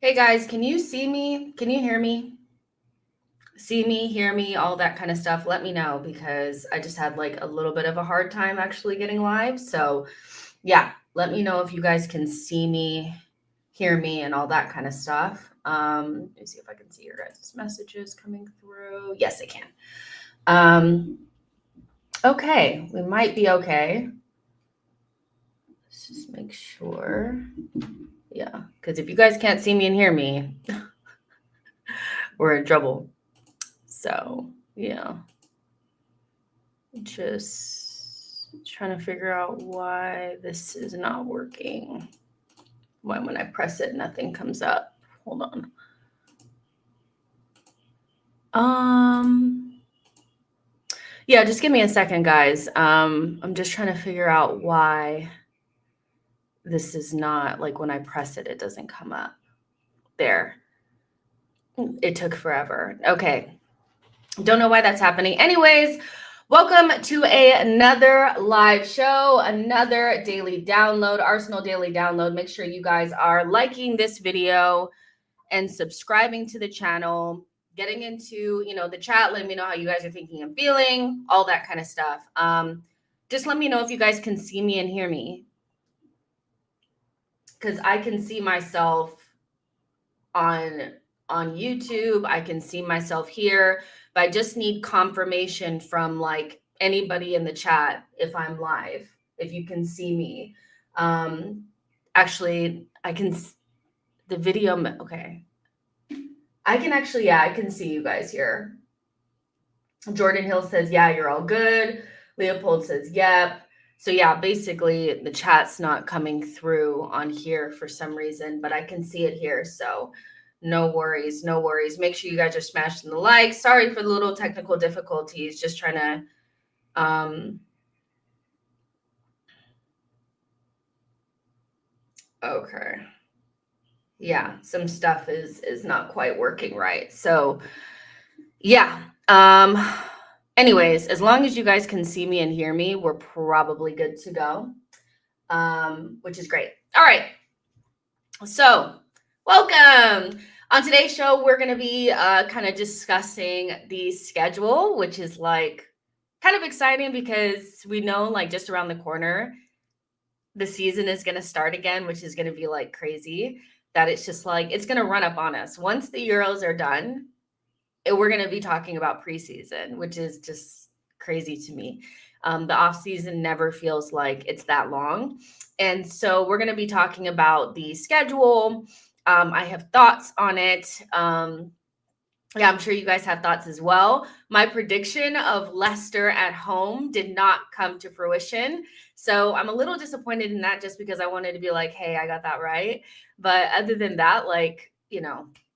Hey guys, can you see me? Can you hear me? See me, hear me, all that kind of stuff. Let me know because I just had like a little bit of a hard time actually getting live. So yeah, let me know if you guys can see me, hear me, and all that kind of stuff. Let me see if I can see your guys' messages coming through. Yes, I can. Okay, we might be okay. Let's just make sure. Yeah, because if you guys can't see me and hear me, we're in trouble. So yeah, just trying to figure out why this is not working. Why when I press it, nothing comes up. Hold on. Yeah, just give me a second, guys. I'm just trying to figure out why this is not like when I press it, it doesn't come up. There. It took forever. Okay. Don't know why that's happening. Anyways, welcome to another live show, another daily download, Arsenal daily download. Make sure you guys are liking this video and subscribing to the channel, getting into, the chat, letting me know how you guys are thinking and feeling, all that kind of stuff. Just let me know if you guys can see me and hear me, because I can see myself on YouTube. I can see myself here, but I just need confirmation from like anybody in the chat if I'm live, if you can see me. Actually, I can, the video, okay. I can actually, yeah, I can see you guys here. Jordan Hill says, yeah, you're all good. Leopold says, yep. So yeah, basically the chat's not coming through on here for some reason, but I can see it here. So no worries, no worries. Make sure you guys are smashing the like. Sorry for the little technical difficulties. Just trying to, okay. Yeah, some stuff is not quite working right. So yeah. Anyways, as long as you guys can see me and hear me, we're probably good to go, which is great. All right. So welcome. On today's show, we're going to be kind of discussing the schedule, which is like kind of exciting because we know like just around the corner, the season is going to start again, which is going to be like crazy that it's just like, it's going to run up on us. Once the Euros are done, we're going to be talking about preseason, which is just crazy to me. The off season never feels like it's that long. And so we're going to be talking about the schedule. I have thoughts on it. Yeah, I'm sure you guys have thoughts as well. My prediction of Leicester at home did not come to fruition. So I'm a little disappointed in that just because I wanted to be like, hey, I got that right. But other than that, like,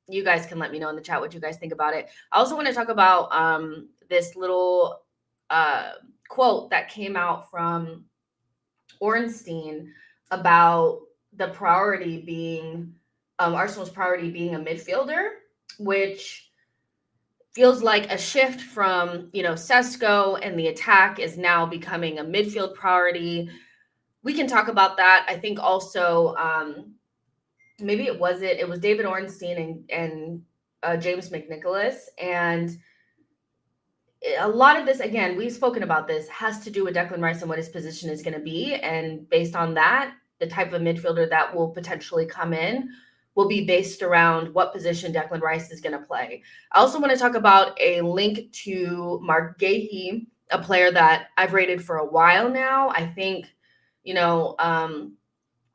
you guys can let me know in the chat what you guys think about it. I also want to talk about this little quote that came out from Ornstein about the priority being Arsenal's priority being a midfielder, which feels like a shift from, Sesko and the attack is now becoming a midfield priority. We can talk about that. I think also maybe it was David Ornstein and James McNicholas. And a lot of this, again, we've spoken about this, has to do with Declan Rice and what his position is going to be. And based on that, the type of midfielder that will potentially come in will be based around what position Declan Rice is going to play. I also want to talk about a link to Marc Guehi, a player that I've rated for a while now. I think,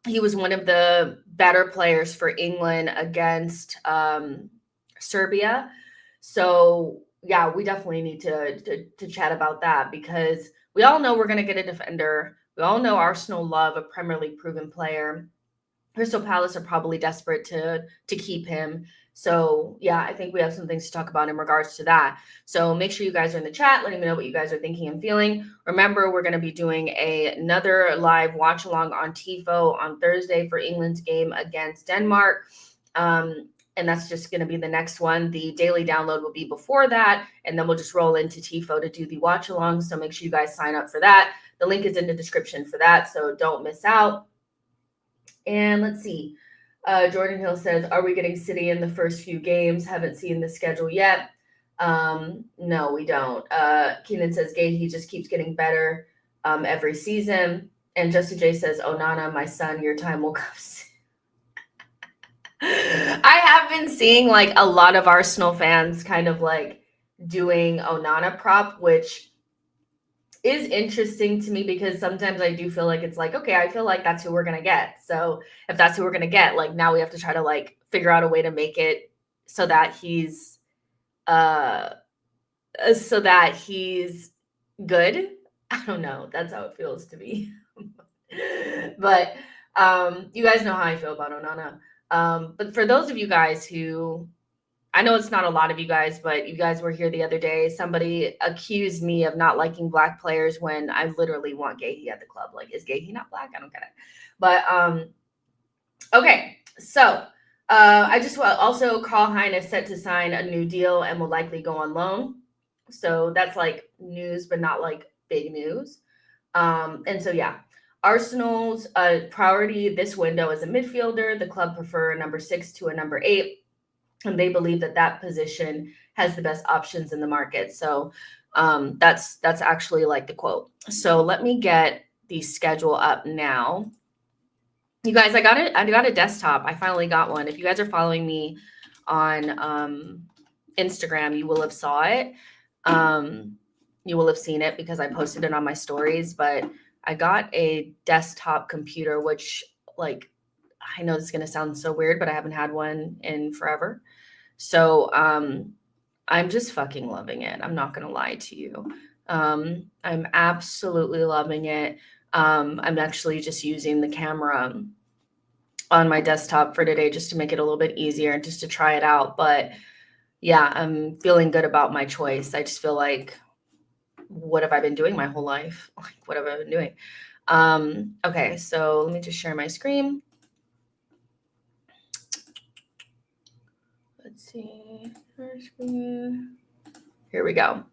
he was one of the better players for England against Serbia. So yeah, we definitely need to chat about that because we all know we're going to get a defender. We all know Arsenal love a Premier League proven player. Crystal Palace are probably desperate to keep him. So yeah, I think we have some things to talk about in regards to that. So make sure you guys are in the chat, letting me know what you guys are thinking and feeling. Remember, we're going to be doing another live watch along on TIFO on Thursday for England's game against Denmark. And that's just going to be the next one. The daily download will be before that. And then we'll just roll into TIFO to do the watch along. So make sure you guys sign up for that. The link is in the description for that. So don't miss out. And let's see. Jordan Hill says, are we getting City in the first few games? Haven't seen the schedule yet. No, we don't. Keenan says, Guehi just keeps getting better every season. And Justin J says, Onana, my son, your time will come soon. I have been seeing like a lot of Arsenal fans kind of like doing Onana prop, which is interesting to me because sometimes I do feel like it's like, okay, I feel like that's who we're going to get. So if that's who we're going to get, like now we have to try to like figure out a way to make it so that he's good. I don't know. That's how it feels to me. But you guys know how I feel about Onana. But for those of you guys who, I know it's not a lot of you guys, but you guys were here the other day. Somebody accused me of not liking black players when I literally want Guehi at the club. Like, is Guehi not black? I don't get it. But okay, so I just also Karl Hein is set to sign a new deal and will likely go on loan. So that's like news, but not like big news. And so yeah, Arsenal's priority this window is a midfielder. The club prefer a number 6 to a number 8. And they believe that that position has the best options in the market. So that's actually like the quote. So let me get the schedule up now. You guys, I got a desktop. I finally got one. If you guys are following me on Instagram, you will have saw it. You will have seen it because I posted it on my stories. But I got a desktop computer, which like I know this is gonna sound so weird, but I haven't had one in forever. So I'm just fucking loving it. I'm not gonna lie to you. I'm absolutely loving it. I'm actually just using the camera on my desktop for today just to make it a little bit easier and just to try it out. But yeah, I'm feeling good about my choice. I just feel like, what have I been doing my whole life? Like, what have I been doing? Okay, so let me just share my screen. Let's see. Here we go.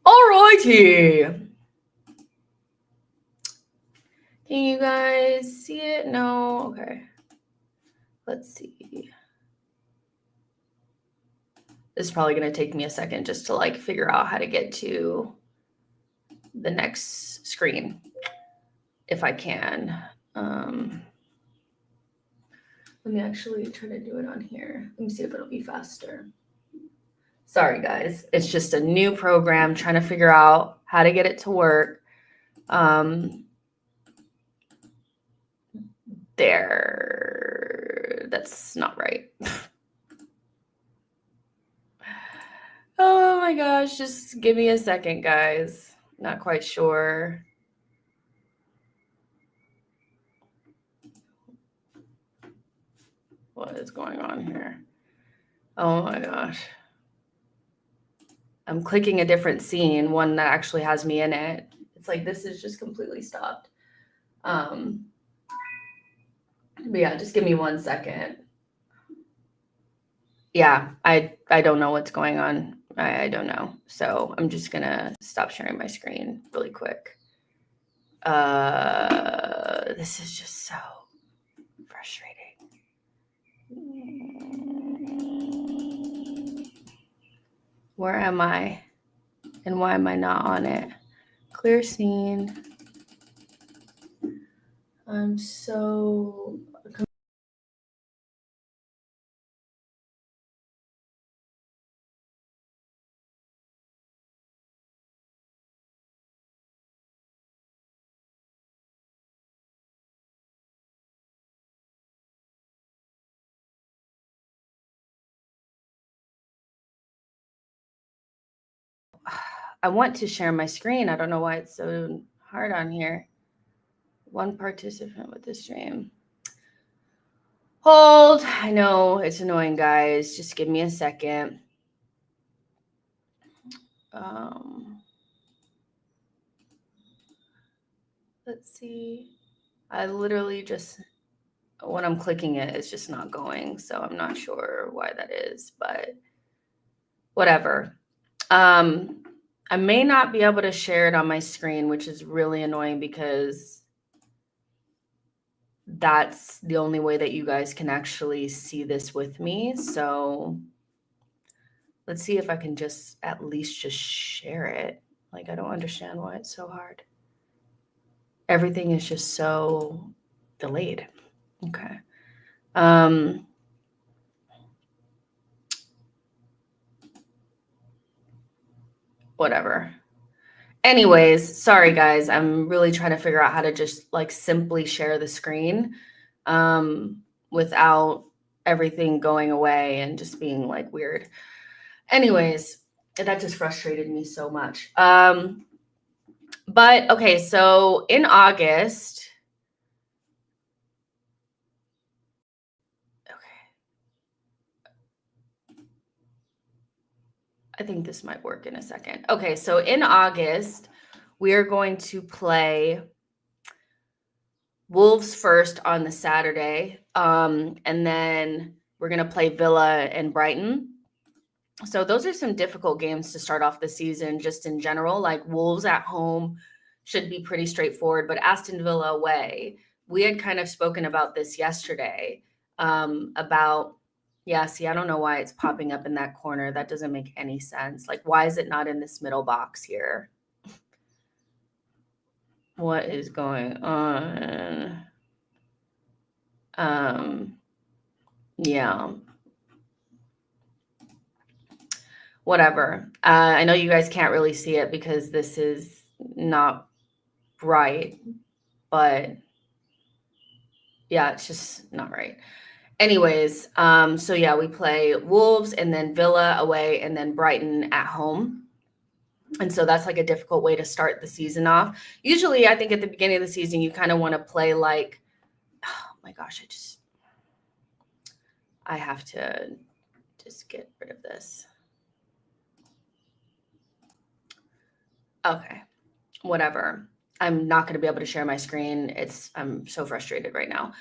All righty. Can you guys see it? No? Okay. Let's see. This is probably going to take me a second just to like figure out how to get to the next screen if I can. Let me actually try to do it on here. Let me see if it'll be faster. Sorry, guys. It's just a new program, trying to figure out how to get it to work. There. That's not right. Oh my gosh. Just give me a second, guys. Not quite sure. What is going on here? Oh my gosh. I'm clicking a different scene, one that actually has me in it. It's like this is just completely stopped. But yeah, just give me 1 second. Yeah, I don't know what's going on. I don't know. So I'm just gonna stop sharing my screen really quick. This is just so frustrating. Where am I? And why am I not on it? Clear scene. I'm so I want to share my screen. I don't know why it's so hard on here. One participant with the stream. Hold. I know it's annoying, guys. Just give me a second. Let's see. I literally just, when I'm clicking it, it's just not going. So I'm not sure why that is, but whatever. I may not be able to share it on my screen, which is really annoying because that's the only way that you guys can actually see this with me. So let's see if I can just at least just share it. Like, I don't understand why it's so hard. Everything is just so delayed. Okay. Whatever. Anyways, sorry guys. I'm really trying to figure out how to just like simply share the screen without everything going away and just being like weird. Anyways, that just frustrated me so much. But okay, so in August, I think this might work in a second. Okay, so in August, we are going to play Wolves first on the Saturday, and then we're going to play Villa and Brighton. So those are some difficult games to start off the season just in general. Like Wolves at home should be pretty straightforward, but Aston Villa away. We had kind of spoken about this yesterday about yeah, see, I don't know why it's popping up in that corner. That doesn't make any sense. Like, why is it not in this middle box here? What is going on? Yeah. Whatever. I know you guys can't really see it because this is not right, but yeah, it's just not right. Anyways, so yeah, we play Wolves and then Villa away and then Brighton at home. And so that's like a difficult way to start the season off. Usually, I think at the beginning of the season, you kind of want to play like, oh my gosh, I have to just get rid of this. Okay, whatever. I'm not going to be able to share my screen. I'm so frustrated right now.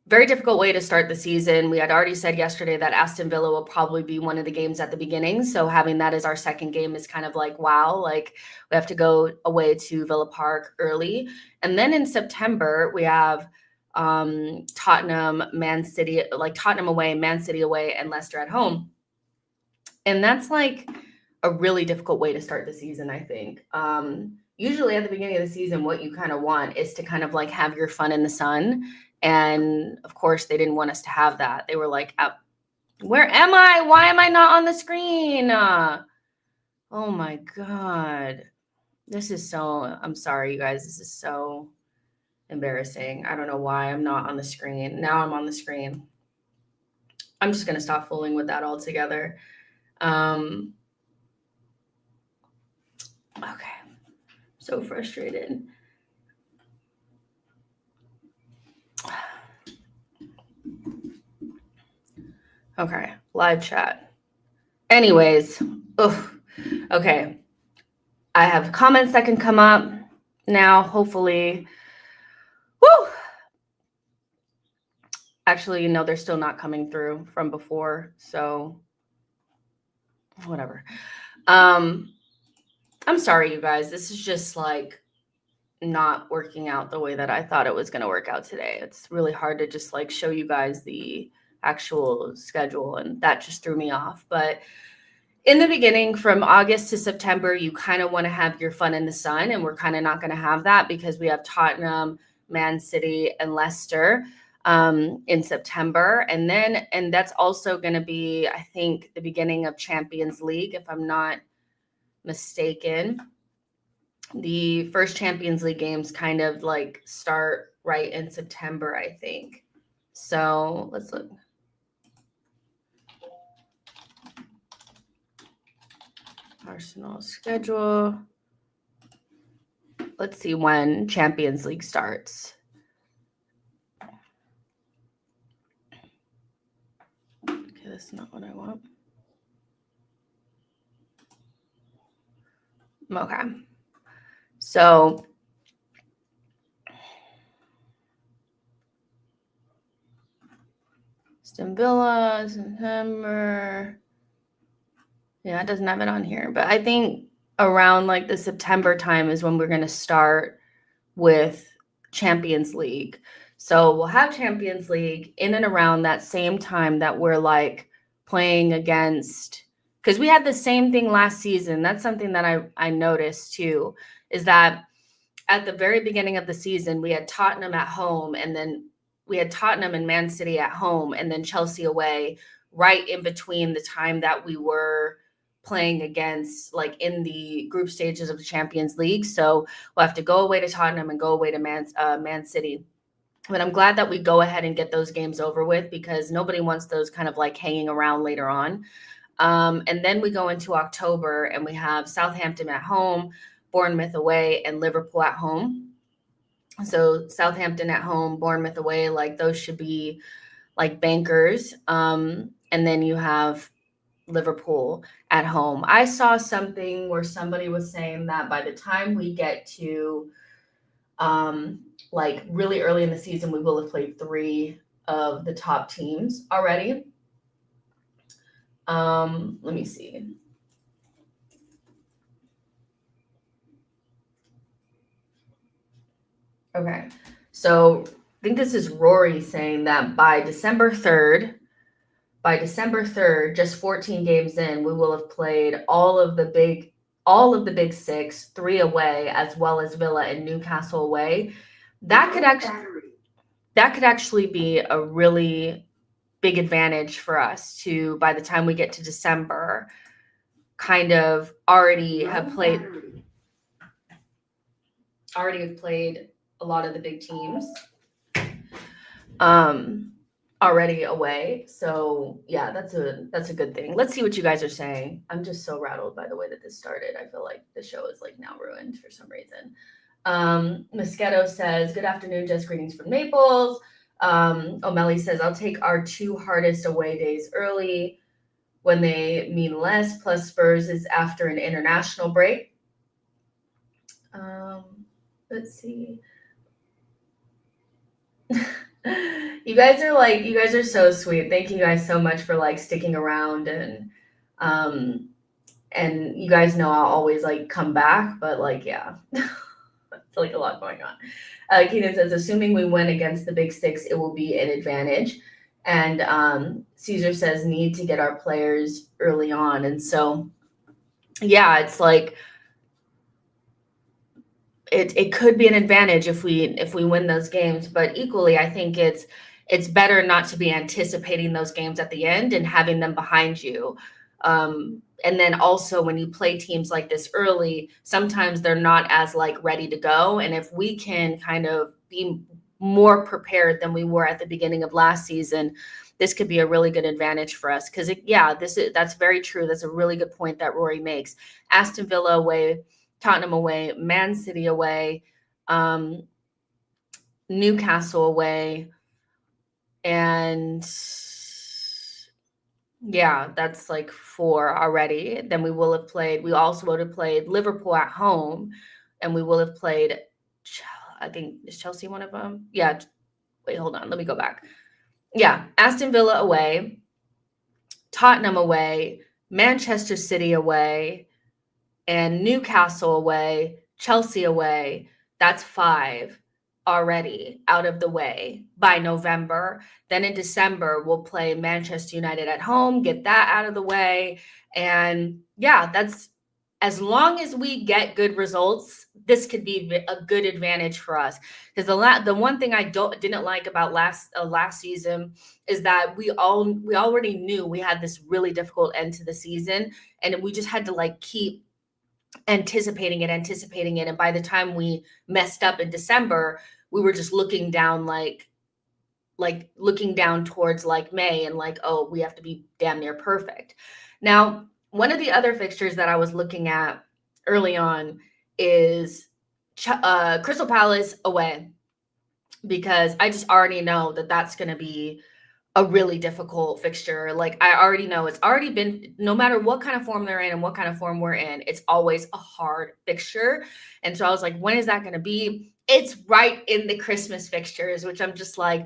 Very difficult way to start the season. We had already said yesterday that Aston Villa will probably be one of the games at the beginning. So having that as our second game is kind of like, wow, like we have to go away to Villa Park early. And then in September, we have Tottenham, Man City, like Tottenham away, Man City away, and Leicester at home. And that's like a really difficult way to start the season, I think. Usually at the beginning of the season, what you kind of want is to kind of like have your fun in the sun. And of course, they didn't want us to have that. They were like, where am I? Why am I not on the screen? Oh my God. I'm sorry, you guys. This is so embarrassing. I don't know why I'm not on the screen. Now I'm on the screen. I'm just going to stop fooling with that altogether. Okay. So frustrated. Okay, live chat. Anyways, okay. I have comments that can come up now, hopefully. Woo! Actually, no, they're still not coming through from before, so whatever. I'm sorry, you guys. This is just like not working out the way that I thought it was going to work out today. It's really hard to just like show you guys the actual schedule, and that just threw me off. But in the beginning, from August to September, you kind of want to have your fun in the sun, and we're kind of not going to have that because we have Tottenham, Man City, and Leicester in September. And that's also going to be, I think, the beginning of Champions League, if I'm not mistaken. The first Champions League games kind of like start right in September, I think. So let's look. Arsenal schedule. Let's see when Champions League starts. Okay, that's not what I want. Okay. So Aston Villa, September. Yeah, it doesn't have it on here. But I think around like the September time is when we're going to start with Champions League. So we'll have Champions League in and around that same time that we're like playing against, because we had the same thing last season. That's something that I noticed too, is that at the very beginning of the season, we had Tottenham at home, and then we had Tottenham and Man City at home, and then Chelsea away, right in between the time that we were playing against, like in the group stages of the Champions League. So we'll have to go away to Tottenham and go away to Man City. But I'm glad that we go ahead and get those games over with, because nobody wants those kind of like hanging around later on. And then we go into October and we have Southampton at home, Bournemouth away, and Liverpool at home. So Southampton at home, Bournemouth away, like those should be like bankers. And then you have Liverpool at home. I saw something where somebody was saying that by the time we get to like really early in the season, we will have played 3 of the top teams already. Let me see. Okay. So I think this is Rory saying that by December 3rd, just 14 games in, we will have played all of the big 6, 3 away, as well as Villa and Newcastle away. That could actually be a really big advantage for us to, by the time we get to December, kind of already have played a lot of the big teams already away. So yeah, that's a good thing. Let's see what you guys are saying. I'm just so rattled by the way that this started. I feel like the show is like now ruined for some reason. Mosquito says, good afternoon, just greetings from Naples. O'Malley says, I'll take our 2 hardest away days early when they mean less, plus Spurs is after an international break. Let's see. You guys are so sweet. Thank you guys so much for like sticking around, and you guys know I'll always like come back, but like, yeah, it's like a lot going on. Keenan says, assuming we win against the big 6, it will be an advantage. And Caesar says, need to get our players early on. And so, yeah, it's like, it could be an advantage if we win those games, but equally, I think it's better not to be anticipating those games at the end and having them behind you. And then also when you play teams like this early, sometimes they're not as like ready to go. And if we can kind of be more prepared than we were at the beginning of last season, this could be a really good advantage for us. Because that's very true. That's a really good point that Rory makes. Aston Villa away, Tottenham away, Man City away, Newcastle away, and yeah, that's like 4 already. Then we also would have played Liverpool at home, and we will have played, I think, is Chelsea one of them? Yeah. Wait, hold on. Let me go back. Yeah. Aston Villa away, Tottenham away, Manchester City away, and Newcastle away, Chelsea away. That's 5 already out of the way by November. Then in December, we'll play Manchester United at home, get that out of the way. And yeah, that's, as long as we get good results, this could be a good advantage for us. Because the one thing I didn't like about last season is that we already knew we had this really difficult end to the season, and we just had to like keep anticipating it. And by the time we messed up in December, we were just looking down, like looking down towards like May, and like, oh, we have to be damn near perfect. Now, one of the other fixtures that I was looking at early on is Crystal Palace away, because I just already know that that's going to be a really difficult fixture. Like, I already know it's already been, no matter what kind of form they're in and what kind of form we're in, it's always a hard fixture. And so I was like, when is that going to be? It's right in the Christmas fixtures, which I'm just like,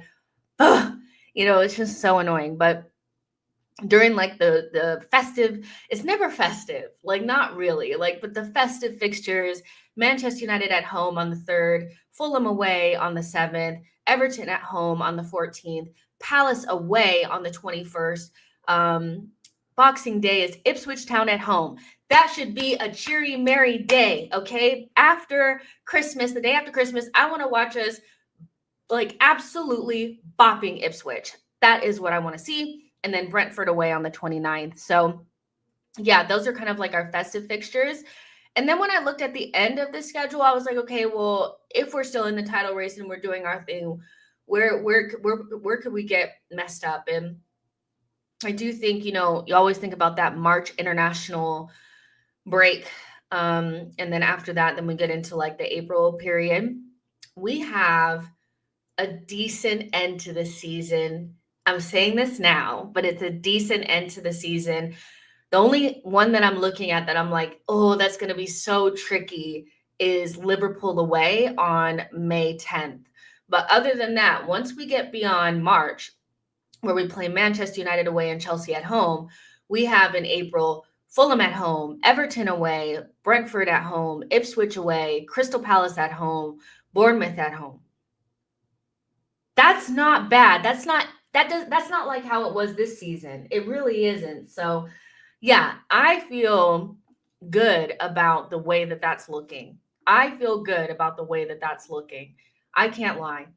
ugh, it's just so annoying. But during like the festive, it's never festive, like not really, like, but the festive fixtures, Manchester United at home on the 3rd, Fulham away on the 7th, Everton at home on the 14th, Palace away on the 21st. Boxing Day is Ipswich Town at home. That should be a cheery, merry day, okay? After Christmas, the day after Christmas, I want to watch us like absolutely bopping Ipswich. That is what I want to see. And then Brentford away on the 29th. So yeah, those are kind of like our festive fixtures. And then when I looked at the end of the schedule, I was like, okay, well, if we're still in the title race and we're doing our thing, where could we get messed up? And I do think, you always think about that March international break. And then after that, then we get into like the April period. We have a decent end to the season. I'm saying this now, but it's a decent end to the season. The only one that I'm looking at that I'm like, oh, that's going to be so tricky is Liverpool away on May 10th. But other than that, once we get beyond March, where we play Manchester United away and Chelsea at home, we have in April Fulham at home, Everton away, Brentford at home, Ipswich away, Crystal Palace at home, Bournemouth at home. That's not bad. That's not like how it was this season. It really isn't. So, yeah, I feel good about the way that that's looking. I feel good about the way that that's looking. I can't lie.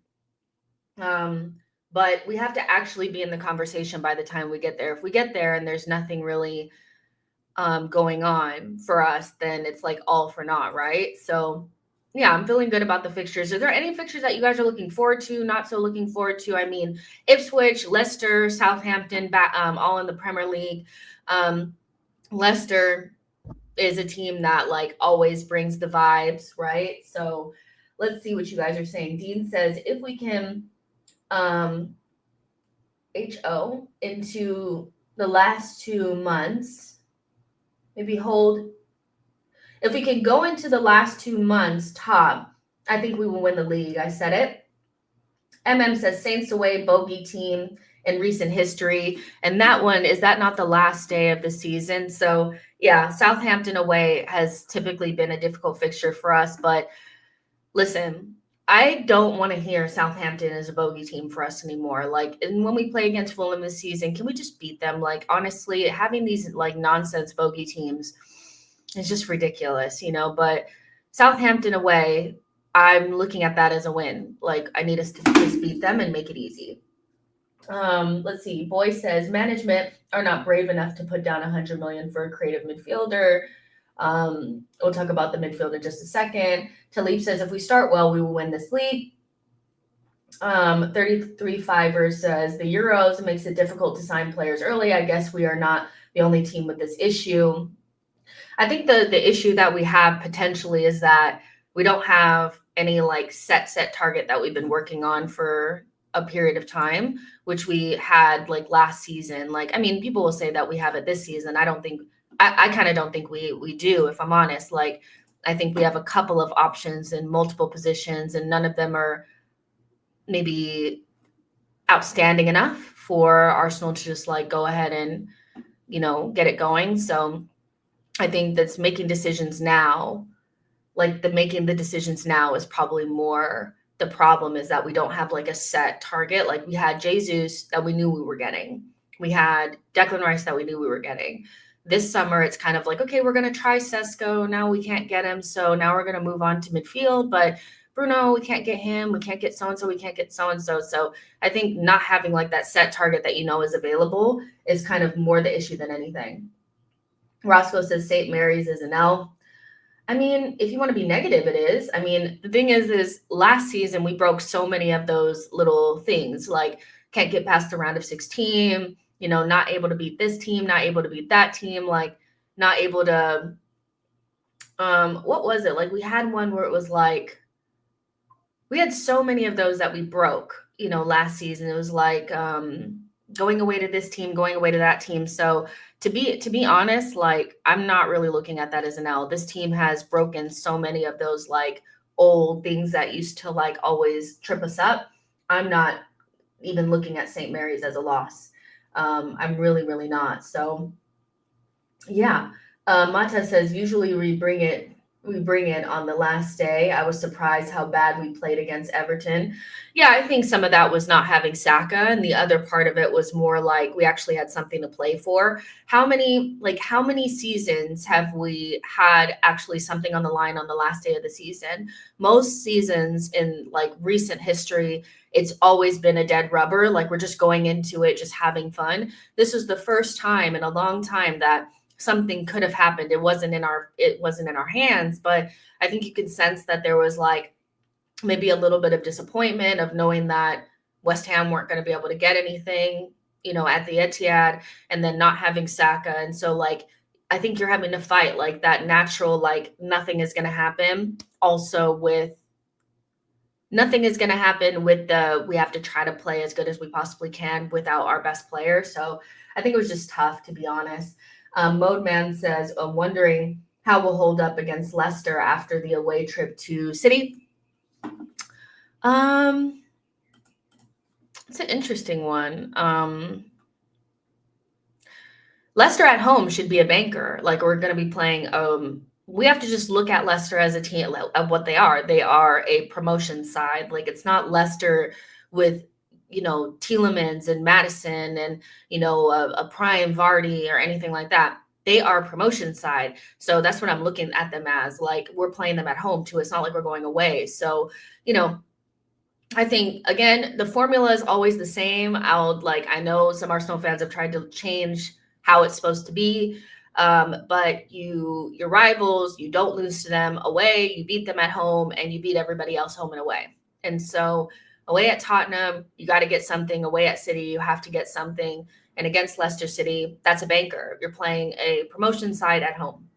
But we have to actually be in the conversation by the time we get there. If we get there and there's nothing really going on for us, then it's like all for naught, right? So yeah, I'm feeling good about the fixtures. Are there any fixtures that you guys are looking forward to, not so looking forward to? I mean, Ipswich, Leicester, Southampton, all in the Premier League. Leicester is a team that like always brings the vibes, right? So let's see what you guys are saying. Dean says, if we can HO into the last 2 months, maybe hold. If we can go into the last 2 months top, I think we will win the league. I said it. Says Saints away, bogey team in recent history. And that one, is that not the last day of the season? So yeah, Southampton away has typically been a difficult fixture for us. But listen, I don't want to hear Southampton is a bogey team for us anymore. Like, and when we play against Fulham this season, can we just beat them? Like, honestly, having these like nonsense bogey teams is just ridiculous, but Southampton away, I'm looking at that as a win. Like, I need us to just beat them and make it easy. Let's see. Boy says management are not brave enough to put down 100 million for a creative midfielder. We'll talk about the midfield in just a second. Talib says if we start well, we will win this league. 33 Fiver says the Euros makes it difficult to sign players early. I guess we are not the only team with this issue. I think the issue that we have potentially is that we don't have any like set target that we've been working on for a period of time, which we had like last season. Like, I mean, people will say that we have it this season. I kind of don't think we do, if I'm honest. Like, I think we have a couple of options in multiple positions, and none of them are maybe outstanding enough for Arsenal to just like go ahead and, get it going. So I think that's making decisions now, making the decisions now is probably more the problem, is that we don't have like a set target. Like, we had Jesus that we knew we were getting. We had Declan Rice that we knew we were getting. This summer, it's kind of like, okay, we're going to try Sesko. Now we can't get him. So now we're going to move on to midfield. But Bruno, we can't get him. We can't get so-and-so. We can't get so-and-so. So I think not having like that set target that is available is kind of more the issue than anything. Roscoe says St. Mary's is an L. I mean, if you want to be negative, it is. I mean, the thing is last season we broke so many of those little things, like can't get past the round of 16, not able to beat this team, not able to beat that team, like not able to, what was it? Like, we had one where it was like, we had so many of those that we broke, last season. It was like going away to this team, going away to that team. So to be honest, like, I'm not really looking at that as an L. This team has broken so many of those like old things that used to like always trip us up. I'm not even looking at St. Mary's as a loss. I'm really, really not. So yeah. Mata says usually we bring it on the last day. I was surprised how bad we played against Everton. Yeah, I think some of that was not having Saka, and the other part of it was more like we actually had something to play for. How many seasons have we had actually something on the line on the last day of the season? Most seasons in like recent history, it's always been a dead rubber. Like we're just going into it, just having fun. This was the first time in a long time that something could have happened. It wasn't in our hands, but I think you can sense that there was like maybe a little bit of disappointment of knowing that West Ham weren't going to be able to get anything, at the Etihad, and then not having Saka. And so like I think you're having to fight like that natural, like nothing is going to happen. Also with nothing is going to happen with we have to try to play as good as we possibly can without our best player. So I think it was just tough, to be honest. Mode Man says, I'm wondering how we'll hold up against Leicester after the away trip to City. It's an interesting one. Leicester at home should be a banker. Like we're going to be playing. We have to just look at Leicester as a team of what they are. They are a promotion side. Like it's not Leicester with Tielemans and Madison and a prime Vardy or anything like that. They are promotion side. So that's what I'm looking at them as. Like we're playing them at home too. It's not like we're going away. So I think again the formula is always the same. I know some Arsenal fans have tried to change how it's supposed to be. But your rivals, you don't lose to them away, you beat them at home, and you beat everybody else home and away. And so away at Tottenham, you got to get something. Away at City, you have to get something. And against Leicester City, that's a banker. You're playing a promotion side at home.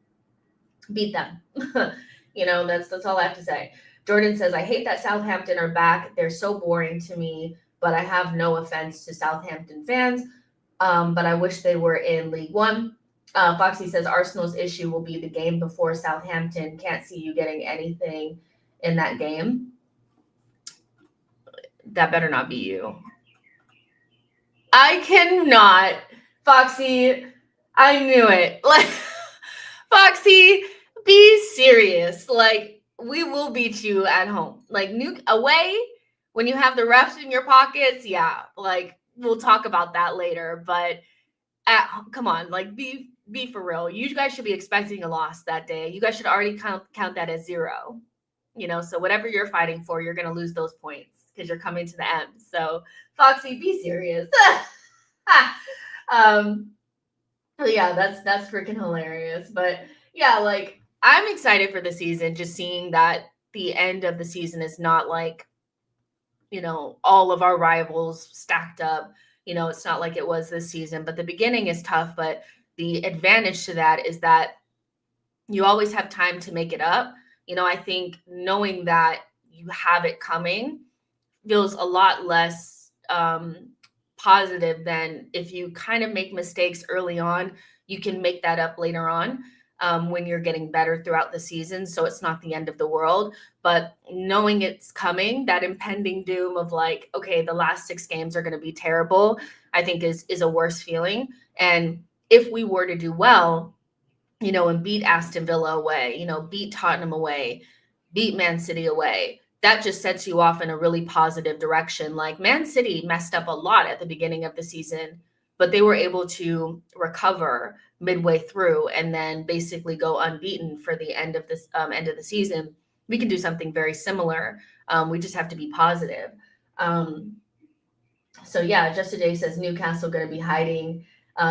Beat them. That's all I have to say. Jordan says, I hate that Southampton are back. They're so boring to me, but I have no offense to Southampton fans. But I wish they were in League One. Foxy says Arsenal's issue will be the game before Southampton. Can't see you getting anything in that game. That better not be you. I cannot. Foxy, I knew it. Like, Foxy, be serious. Like, we will beat you at home. Like, away, when you have the refs in your pockets, yeah, like, we'll talk about that later. But come on, like, be for real. You guys should be expecting a loss that day. You guys should already count that as 0. So whatever you're fighting for, you're going to lose those points because you're coming to the end. So Foxy, be serious. Yeah, that's freaking hilarious. But yeah, like I'm excited for the season, just seeing that the end of the season is not like, all of our rivals stacked up. It's not like it was this season, but the beginning is tough. But the advantage to that is that you always have time to make it up. I think knowing that you have it coming feels a lot less positive than if you kind of make mistakes early on. You can make that up later on when you're getting better throughout the season. So it's not the end of the world. But knowing it's coming, that impending doom of like, okay, the last 6 games are going to be terrible, I think is a worse feeling. And if we were to do well, and beat Aston Villa away, beat Tottenham away, beat Man City away, that just sets you off in a really positive direction. Like Man City messed up a lot at the beginning of the season, but they were able to recover midway through and then basically go unbeaten for the end of the season. We can do something very similar. We just have to be positive. So yeah, Just Today says Newcastle going to be hiding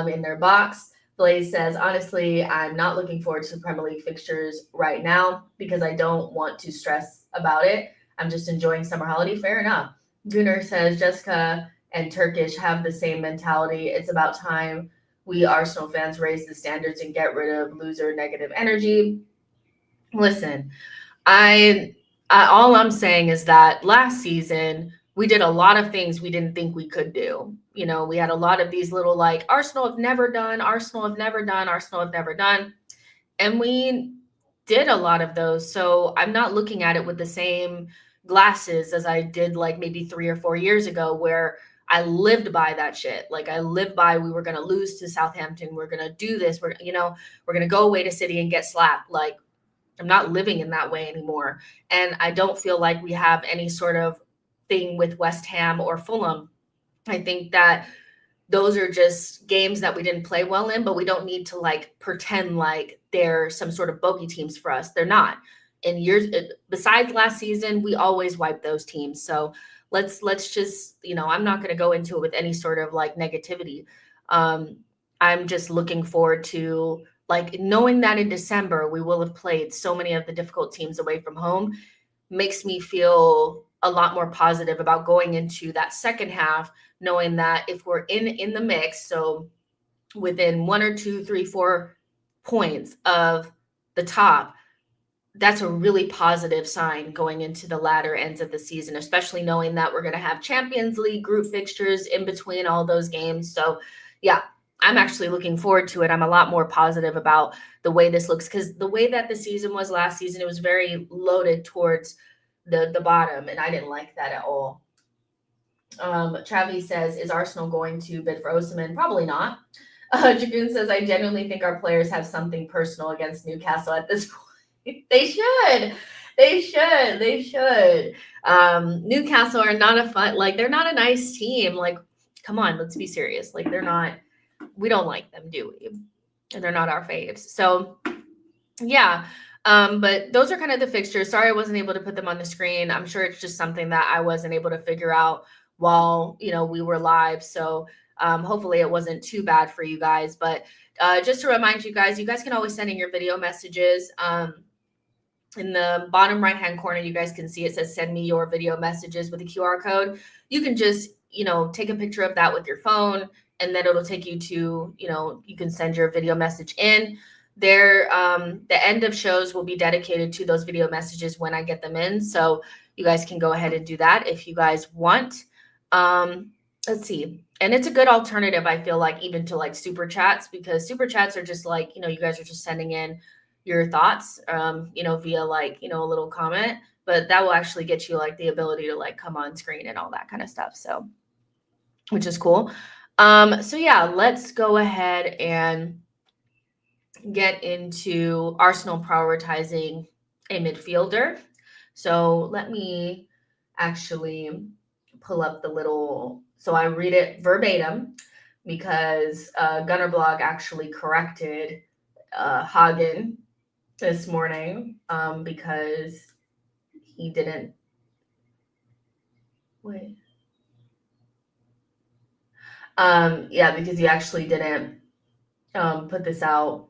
in their box. Blaze says, honestly, I'm not looking forward to the Premier League fixtures right now because I don't want to stress about it. I'm just enjoying summer holiday. Fair enough. Gunnar says, Jessica and Turkish have the same mentality. It's about time we Arsenal fans raise the standards and get rid of loser negative energy. Listen, all I'm saying is that last season we did a lot of things we didn't think we could do. We had a lot of these little like Arsenal have never done, Arsenal have never done, Arsenal have never done. And we did a lot of those. So I'm not looking at it with the same glasses as I did like maybe 3 or 4 years ago, where I lived by that shit. Like I lived by, we were going to lose to Southampton. We're going to do this. We're going to go away to City and get slapped. Like I'm not living in that way anymore. And I don't feel like we have any sort of thing with West Ham or Fulham. I think that those are just games that we didn't play well in, but we don't need to like pretend like they're some sort of bogey teams for us. They're not. In years besides last season, we always wipe those teams. So let's just, I'm not going to go into it with any sort of like negativity. I'm just looking forward to like knowing that in December we will have played so many of the difficult teams away from home makes me feel a lot more positive about going into that second half, knowing that if we're in the mix, so within 1 or 2, 3, 4 points of the top, that's a really positive sign going into the latter ends of the season, especially knowing that we're going to have Champions League group fixtures in between all those games. So yeah, I'm actually looking forward to it. I'm a lot more positive about the way this looks, because the way that the season was last season, it was very loaded towards the bottom, and I didn't like that at all. Travis says, is Arsenal going to bid for Osimhen? Probably not. Jagoon says, I genuinely think our players have something personal against Newcastle at this point. They should. Newcastle are not a fun, like they're not a nice team. Like, come on, let's be serious. Like we don't like them, do we? And they're not our faves. So yeah. But those are kind of the fixtures. Sorry I wasn't able to put them on the screen. I'm sure it's just something that I wasn't able to figure out while, we were live. So hopefully it wasn't too bad for you guys. But just to remind you guys can always send in your video messages. In the bottom right-hand corner, you guys can see it says send me your video messages with a QR code. You can just, take a picture of that with your phone, and then it'll take you to, you can send your video message in. The end of shows will be dedicated to those video messages when I get them in. So you guys can go ahead and do that if you guys want. Let's see. And it's a good alternative, I feel like, even to like super chats, because super chats are just like, you guys are just sending in your thoughts, via like, a little comment, but that will actually get you like the ability to like come on screen and all that kind of stuff. So, which is cool. So yeah, let's go ahead and get into Arsenal prioritizing a midfielder. So let me actually pull up so I read it verbatim because Gunner Blog actually corrected Hagen this morning because he didn't wait. Because he actually didn't put this out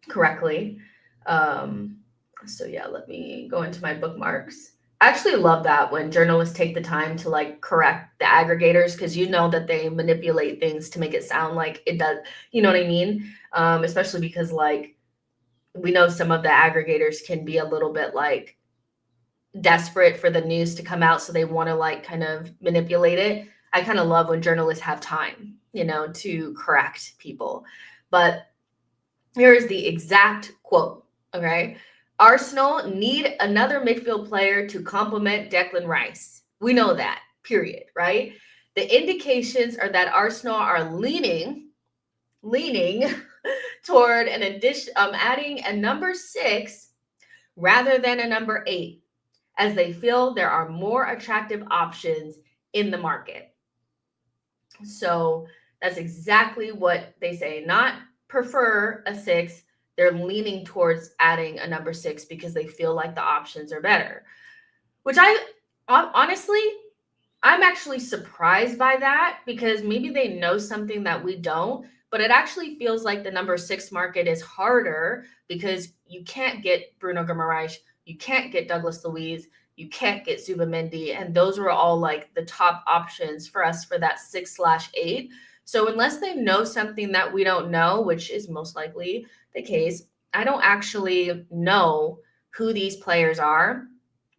correctly. So yeah, let me go into my bookmarks. I actually love that when journalists take the time to like correct the aggregators, because that they manipulate things to make it sound like it does, you know what I mean? Especially because like we know some of the aggregators can be a little bit like desperate for the news to come out, so they want to like kind of manipulate it. I kind of love when journalists have time, to correct people. But here is the exact quote, okay? Arsenal need another midfield player to complement Declan Rice. We know that, period, right? The indications are that Arsenal are leaning toward an addition, adding a number 6 rather than a number 8, as they feel there are more attractive options in the market. So that's exactly what they say. Not prefer a 6. They're leaning towards adding a number 6 because they feel like the options are better, which honestly, I'm actually surprised by that, because maybe they know something that we don't, but it actually feels like the number 6 market is harder because you can't get Bruno Guimaraes, you can't get Douglas Luiz, you can't get Zubamendi, and those were all like the top options for us for that 6/8. So unless they know something that we don't know, which is most likely the case, I don't actually know who these players are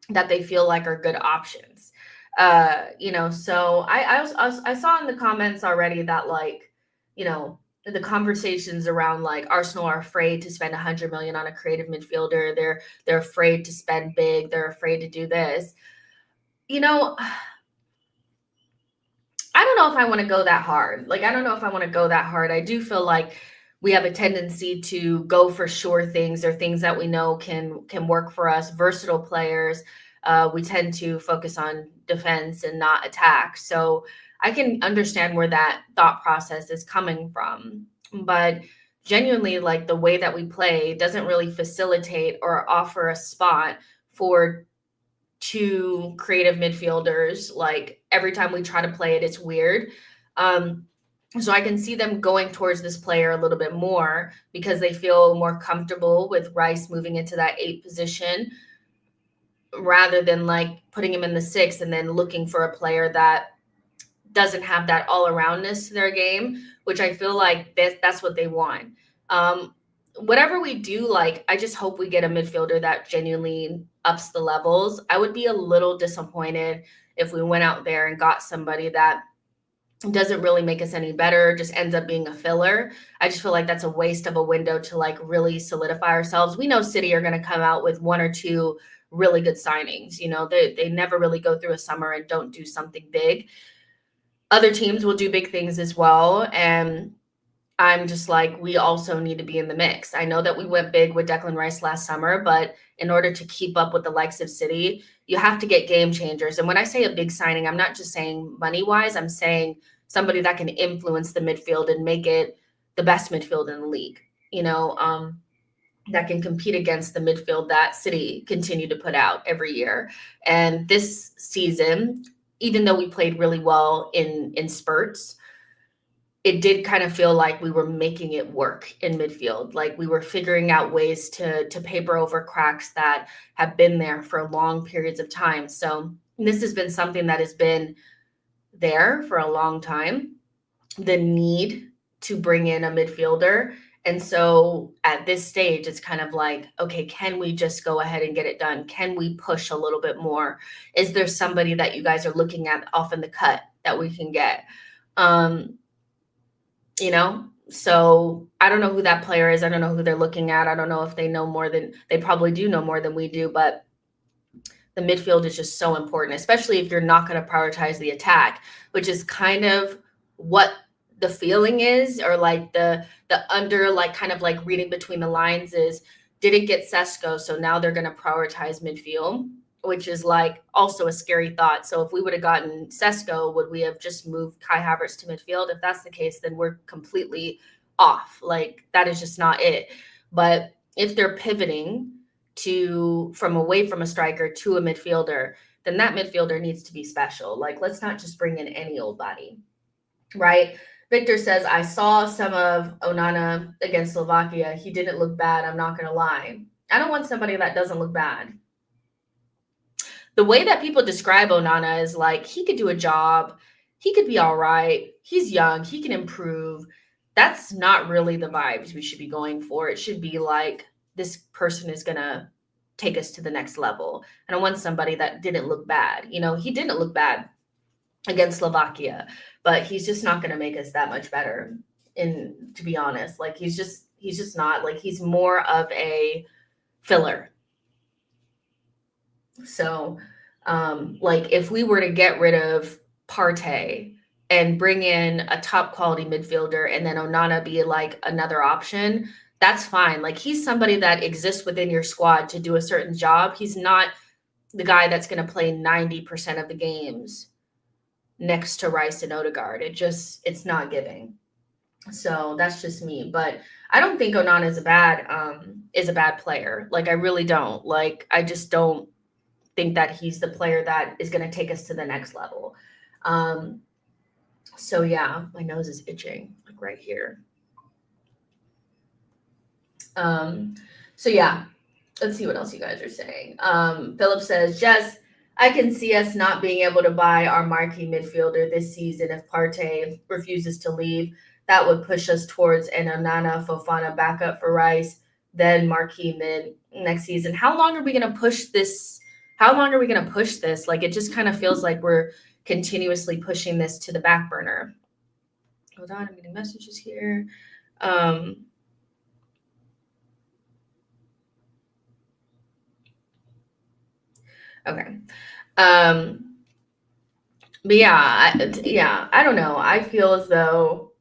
that they feel like are good options. So I saw in the comments already that like, the conversations around like Arsenal are afraid to spend 100 million on a creative midfielder. They're afraid to spend big. They're afraid to do this. I I don't know if I want to go that hard. Like, I don't know if I want to go that hard. I do feel like we have a tendency to go for sure things or things that we know can work for us, versatile players. We tend to focus on defense and not attack. So I can understand where that thought process is coming from. But genuinely, like, the way that we play doesn't really facilitate or offer a spot for two creative midfielders. Like, every time we try to play it, it's weird. So I can see them going towards this player a little bit more because they feel more comfortable with Rice moving into that 8 position rather than like putting him in the 6 and then looking for a player that doesn't have that all aroundness to their game, which I feel like that's what they want. Whatever we do, like, I just hope we get a midfielder that genuinely ups the levels. I would be a little disappointed if we went out there and got somebody that doesn't really make us any better, just ends up being a filler. I just feel like that's a waste of a window to like really solidify ourselves. We know City are going to come out with 1 or 2 really good signings. You know, they never really go through a summer and don't do something big. Other teams will do big things as well. And I'm just like, we also need to be in the mix. I know that we went big with Declan Rice last summer, but in order to keep up with the likes of City, you have to get game changers. And when I say a big signing, I'm not just saying money-wise, I'm saying somebody that can influence the midfield and make it the best midfield in the league, you know, that can compete against the midfield that City continue to put out every year. And this season, even though we played really well in spurts, it did kind of feel like we were making it work in midfield. Like, we were figuring out ways to paper over cracks that have been there for long periods of time. So this has been something that has been there for a long time, the need to bring in a midfielder. And so at this stage, it's kind of like, okay, can we just go ahead and get it done? Can we push a little bit more? Is there somebody that you guys are looking at off in the cut that we can get? You know, so I don't know who that player is. I don't know who they're looking at. I don't know if they know more than they probably do know more than we do, but the midfield is just so important, especially if you're not going to prioritize the attack, which is kind of what the feeling is, or like the under, like, kind of like reading between the lines is, didn't get Sesko, so now they're going to prioritize midfield, which is like also a scary thought. So if we would have gotten Sesko, would we have just moved Kai Havertz to midfield? If that's the case, then we're completely off. Like, that is just not it. But if they're pivoting from away from a striker to a midfielder, then that midfielder needs to be special. Like, let's not just bring in any old body, right? Victor says, I saw some of Onana against Slovakia. He didn't look bad. I'm not going to lie. I don't want somebody that doesn't look bad. The way that people describe Onana is like, he could do a job. He could be all right. He's young. He can improve. That's not really the vibes we should be going for. It should be like, this person is going to take us to the next level. And I want somebody that didn't look bad. You know, he didn't look bad against Slovakia, but he's just not going to make us that much better. And to be honest, like, he's just not. Like, he's more of a filler. So, like, if we were to get rid of Partey and bring in a top quality midfielder and then Onana be like another option, that's fine. Like, he's somebody that exists within your squad to do a certain job. He's not the guy that's going to play 90% of the games next to Rice and Odegaard. It's not giving. So that's just me. But I don't think Onana is a bad player. Like, I really don't. Like, I just don't think that he's the player that is going to take us to the next level. So yeah, my nose is itching, like right here. So yeah, let's see what else you guys are saying. Philip says, Jess, I can see us not being able to buy our marquee midfielder this season if Partey refuses to leave. That would push us towards an Onana Fofana backup for Rice, then marquee mid next season. How long are we going to push this? Like, it just kind of feels like we're continuously pushing this to the back burner. Hold on, I'm getting messages here. Okay. But yeah, I don't know. I feel as though,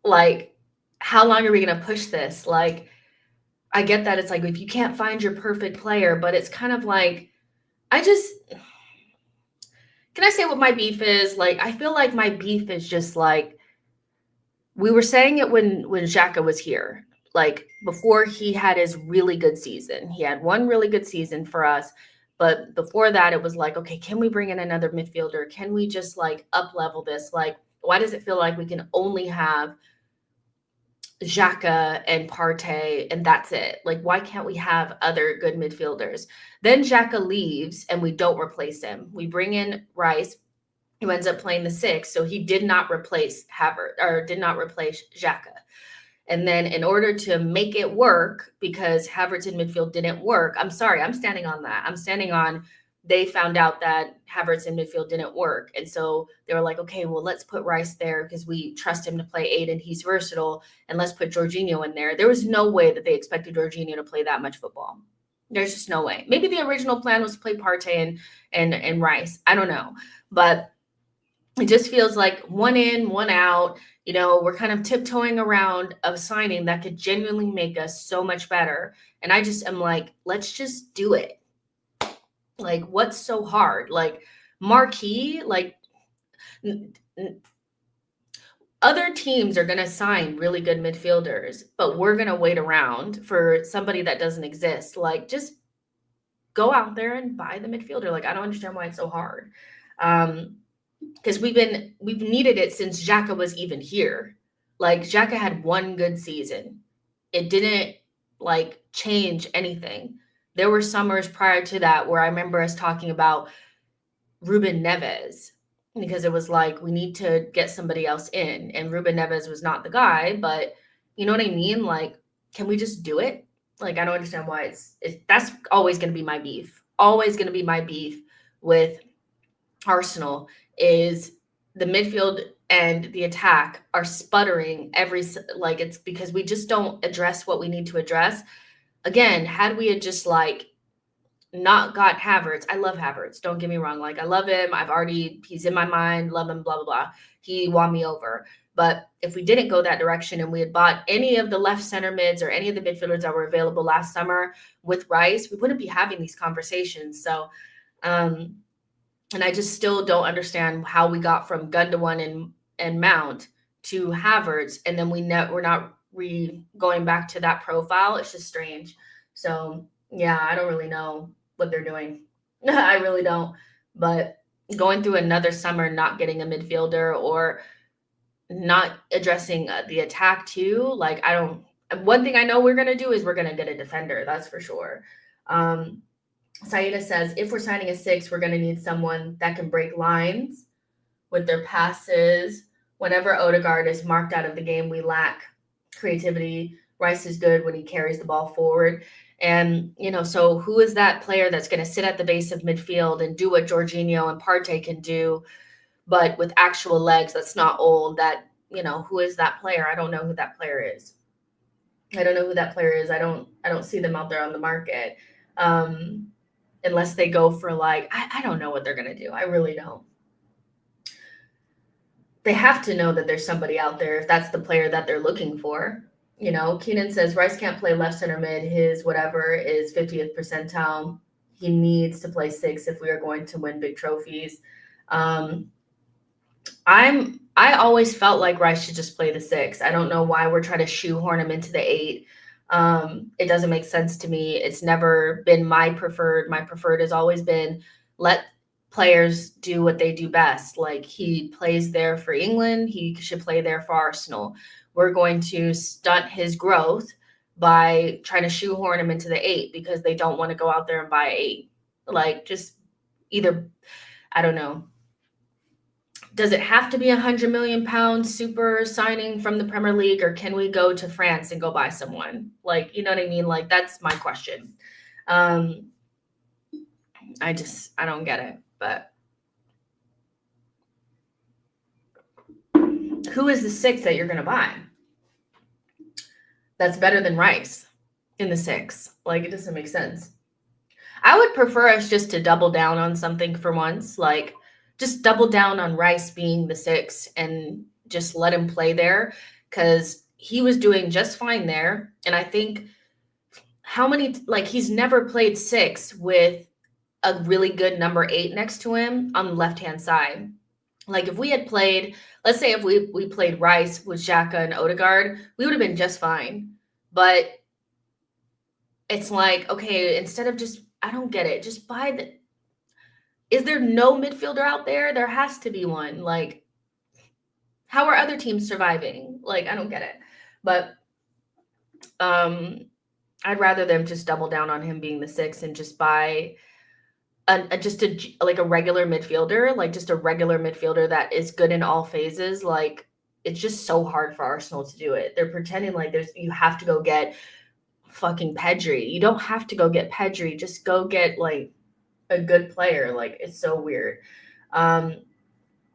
like, how long are we going to push this? Like, I get that it's like if you can't find your perfect player, but it's kind of like, I just, can I say what my beef is? Like, I feel like my beef is just like, we were saying it when Xhaka was here, like before he had his really good season. He had one really good season for us, but before that, it was like, okay, can we bring in another midfielder? Can we just like up level this? Like, why does it feel like we can only have Xhaka and Partey and that's it? Like, why can't we have other good midfielders? Then Xhaka leaves and we don't replace him. We bring in Rice, who ends up playing the six. So he did not replace Havertz or did not replace Xhaka. And then in order to make it work, because Havertz in midfield didn't work, I'm sorry, I'm standing on that. I'm standing on they found out that Havertz in midfield didn't work. And so they were like, okay, well, let's put Rice there because we trust him to play eight and he's versatile. And let's put Jorginho in there. There was no way that they expected Jorginho to play that much football. There's just no way. Maybe the original plan was to play Partey and Rice. I don't know. But it just feels like one in, one out. You know, we're kind of tiptoeing around a signing that could genuinely make us so much better. And I just am like, let's just do it. Like, what's so hard? Like, Marquee, like, other teams are going to sign really good midfielders, but we're going to wait around for somebody that doesn't exist. Like, just go out there and buy the midfielder. Like, I don't understand why it's so hard. Because we've needed it since Xhaka was even here. Like, Xhaka had one good season. It didn't like change anything. There were summers prior to that where I remember us talking about Ruben Neves because it was like we need to get somebody else in, and Ruben Neves was not the guy. But you know what I mean? Like, can we just do it? Like, I don't understand why that's always going to be my beef. Always going to be my beef with Arsenal is the midfield and the attack are sputtering like it's because we just don't address what we need to address. Again, had we had just like not got Havertz, I love Havertz. Don't get me wrong. Like, I love him. He's in my mind, love him, blah, blah, blah. He won me over. But if we didn't go that direction and we had bought any of the left center mids or any of the midfielders that were available last summer with Rice, we wouldn't be having these conversations. So, and I just still don't understand how we got from Gundogan and Mount to Havertz, and then we're not going back to that profile. It's just strange. So yeah, I don't really know what they're doing. I really don't. But going through another summer not getting a midfielder or not addressing the attack too, like I don't. One thing I know we're gonna do is we're gonna get a defender. That's for sure. Saida says, if we're signing a six, we're going to need someone that can break lines with their passes. Whenever Odegaard is marked out of the game, we lack creativity. Rice is good when he carries the ball forward. And, you know, so who is that player that's going to sit at the base of midfield and do what Jorginho and Partey can do, but with actual legs that's not old, that, you know, who is that player? I don't know who that player is. I don't see them out there on the market. Unless they go for like, I don't know what they're going to do. I really don't. They have to know that there's somebody out there if that's the player that they're looking for. You know, Keenan says Rice can't play left center mid. His whatever is 50th percentile. He needs to play six if we are going to win big trophies. I always felt like Rice should just play the six. I don't know why we're trying to shoehorn him into the eight. It doesn't make sense to me. It's never been my preferred. My preferred has always been let players do what they do best. Like, he plays there for England, he should play there for Arsenal. We're going to stunt his growth by trying to shoehorn him into the eight because they don't want to go out there and buy eight. Like, just either, I don't know. Does it have to be £100 million super signing from the Premier League, or can we go to France and go buy someone? Like, you know what I mean? Like, that's my question. I don't get it. But who is the six that you're going to buy that's better than Rice in the six? Like, it doesn't make sense. I would prefer us just to double down on something for once. Like, just double down on Rice being the 6 and just let him play there, because he was doing just fine there. And I think he's never played 6 with a really good number 8 next to him on the left-hand side. Like if we had played, let's say if we played Rice with Xhaka and Odegaard, we would have been just fine. But it's like, okay, instead of just, I don't get it. Just is there no midfielder out there? There has to be one. Like, how are other teams surviving? Like, I don't get it. But I'd rather them just double down on him being the 6 and just buy a regular midfielder, like just a regular midfielder that is good in all phases. Like, it's just so hard for Arsenal to do it. They're pretending like you have to go get fucking Pedri. You don't have to go get Pedri. Just go get like a good player. Like, it's so weird.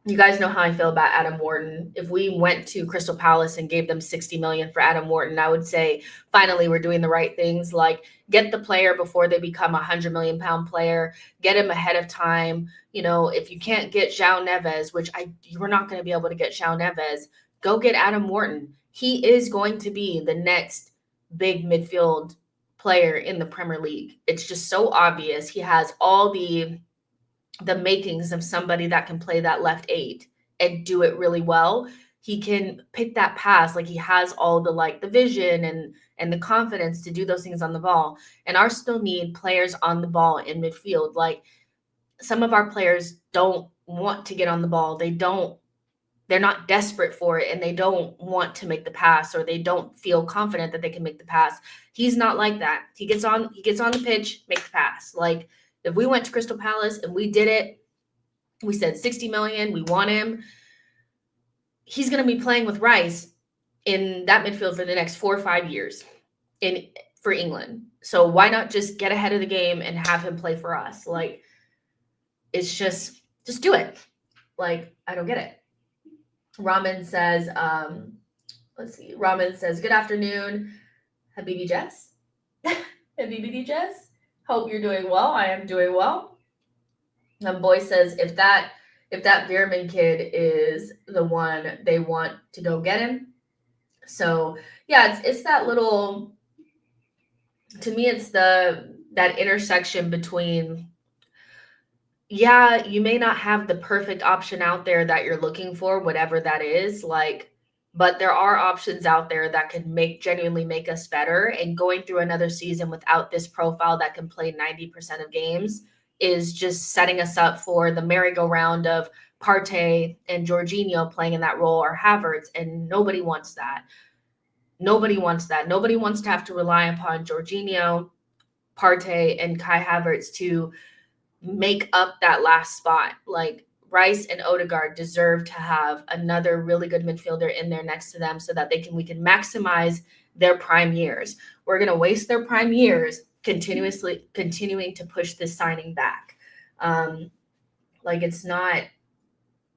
You guys know how I feel about Adam Wharton. If we went to Crystal Palace and gave them 60 million for Adam Wharton, I would say, finally, we're doing the right things. Like, get the player before they become a £100 million player. Get him ahead of time. You know, if you can't get João Neves, which we're not going to be able to get João Neves, go get Adam Wharton. He is going to be the next big midfield player in the Premier League. It's just so obvious. He has all the makings of somebody that can play that left 8 and do it really well. He can pick that pass. Like, he has all the vision and the confidence to do those things on the ball. And Arsenal need players on the ball in midfield. Like, some of our players don't want to get on the ball. They're not desperate for it, and they don't want to make the pass, or they don't feel confident that they can make the pass. He's not like that. He gets on the pitch, make the pass. Like, if we went to Crystal Palace and we did it, we said 60 million, we want him. He's going to be playing with Rice in that midfield for the next 4 or 5 years for England. So why not just get ahead of the game and have him play for us? Like, it's just do it. Like, I don't get it. Ramen says, Ramen says, good afternoon, Habibi Jess. Habibi Jess. Hope you're doing well. I am doing well. Boy says, if that Veerman kid is the one, they want to go get him. So yeah, it's that little, to me, it's that intersection between, yeah, you may not have the perfect option out there that you're looking for, whatever that is, like, but there are options out there that can genuinely make us better. And going through another season without this profile that can play 90% of games is just setting us up for the merry-go-round of Partey and Jorginho playing in that role, or Havertz, and nobody wants that. Nobody wants that. Nobody wants to have to rely upon Jorginho, Partey, and Kai Havertz to make up that last spot. Like, Rice and Odegaard deserve to have another really good midfielder in there next to them, so that we can maximize their prime years. We're going to waste their prime years continuing to push this signing back.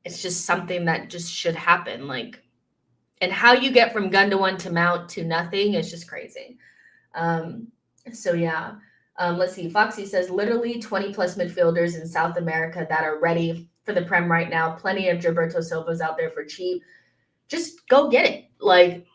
It's just something that just should happen. Like, and how you get from Gundogan to Mount to nothing is just crazy. So yeah. Let's see. Foxy says, literally 20 plus midfielders in South America that are ready for the Prem right now. Plenty of Gilberto Silvas out there for cheap. Just go get it. Like,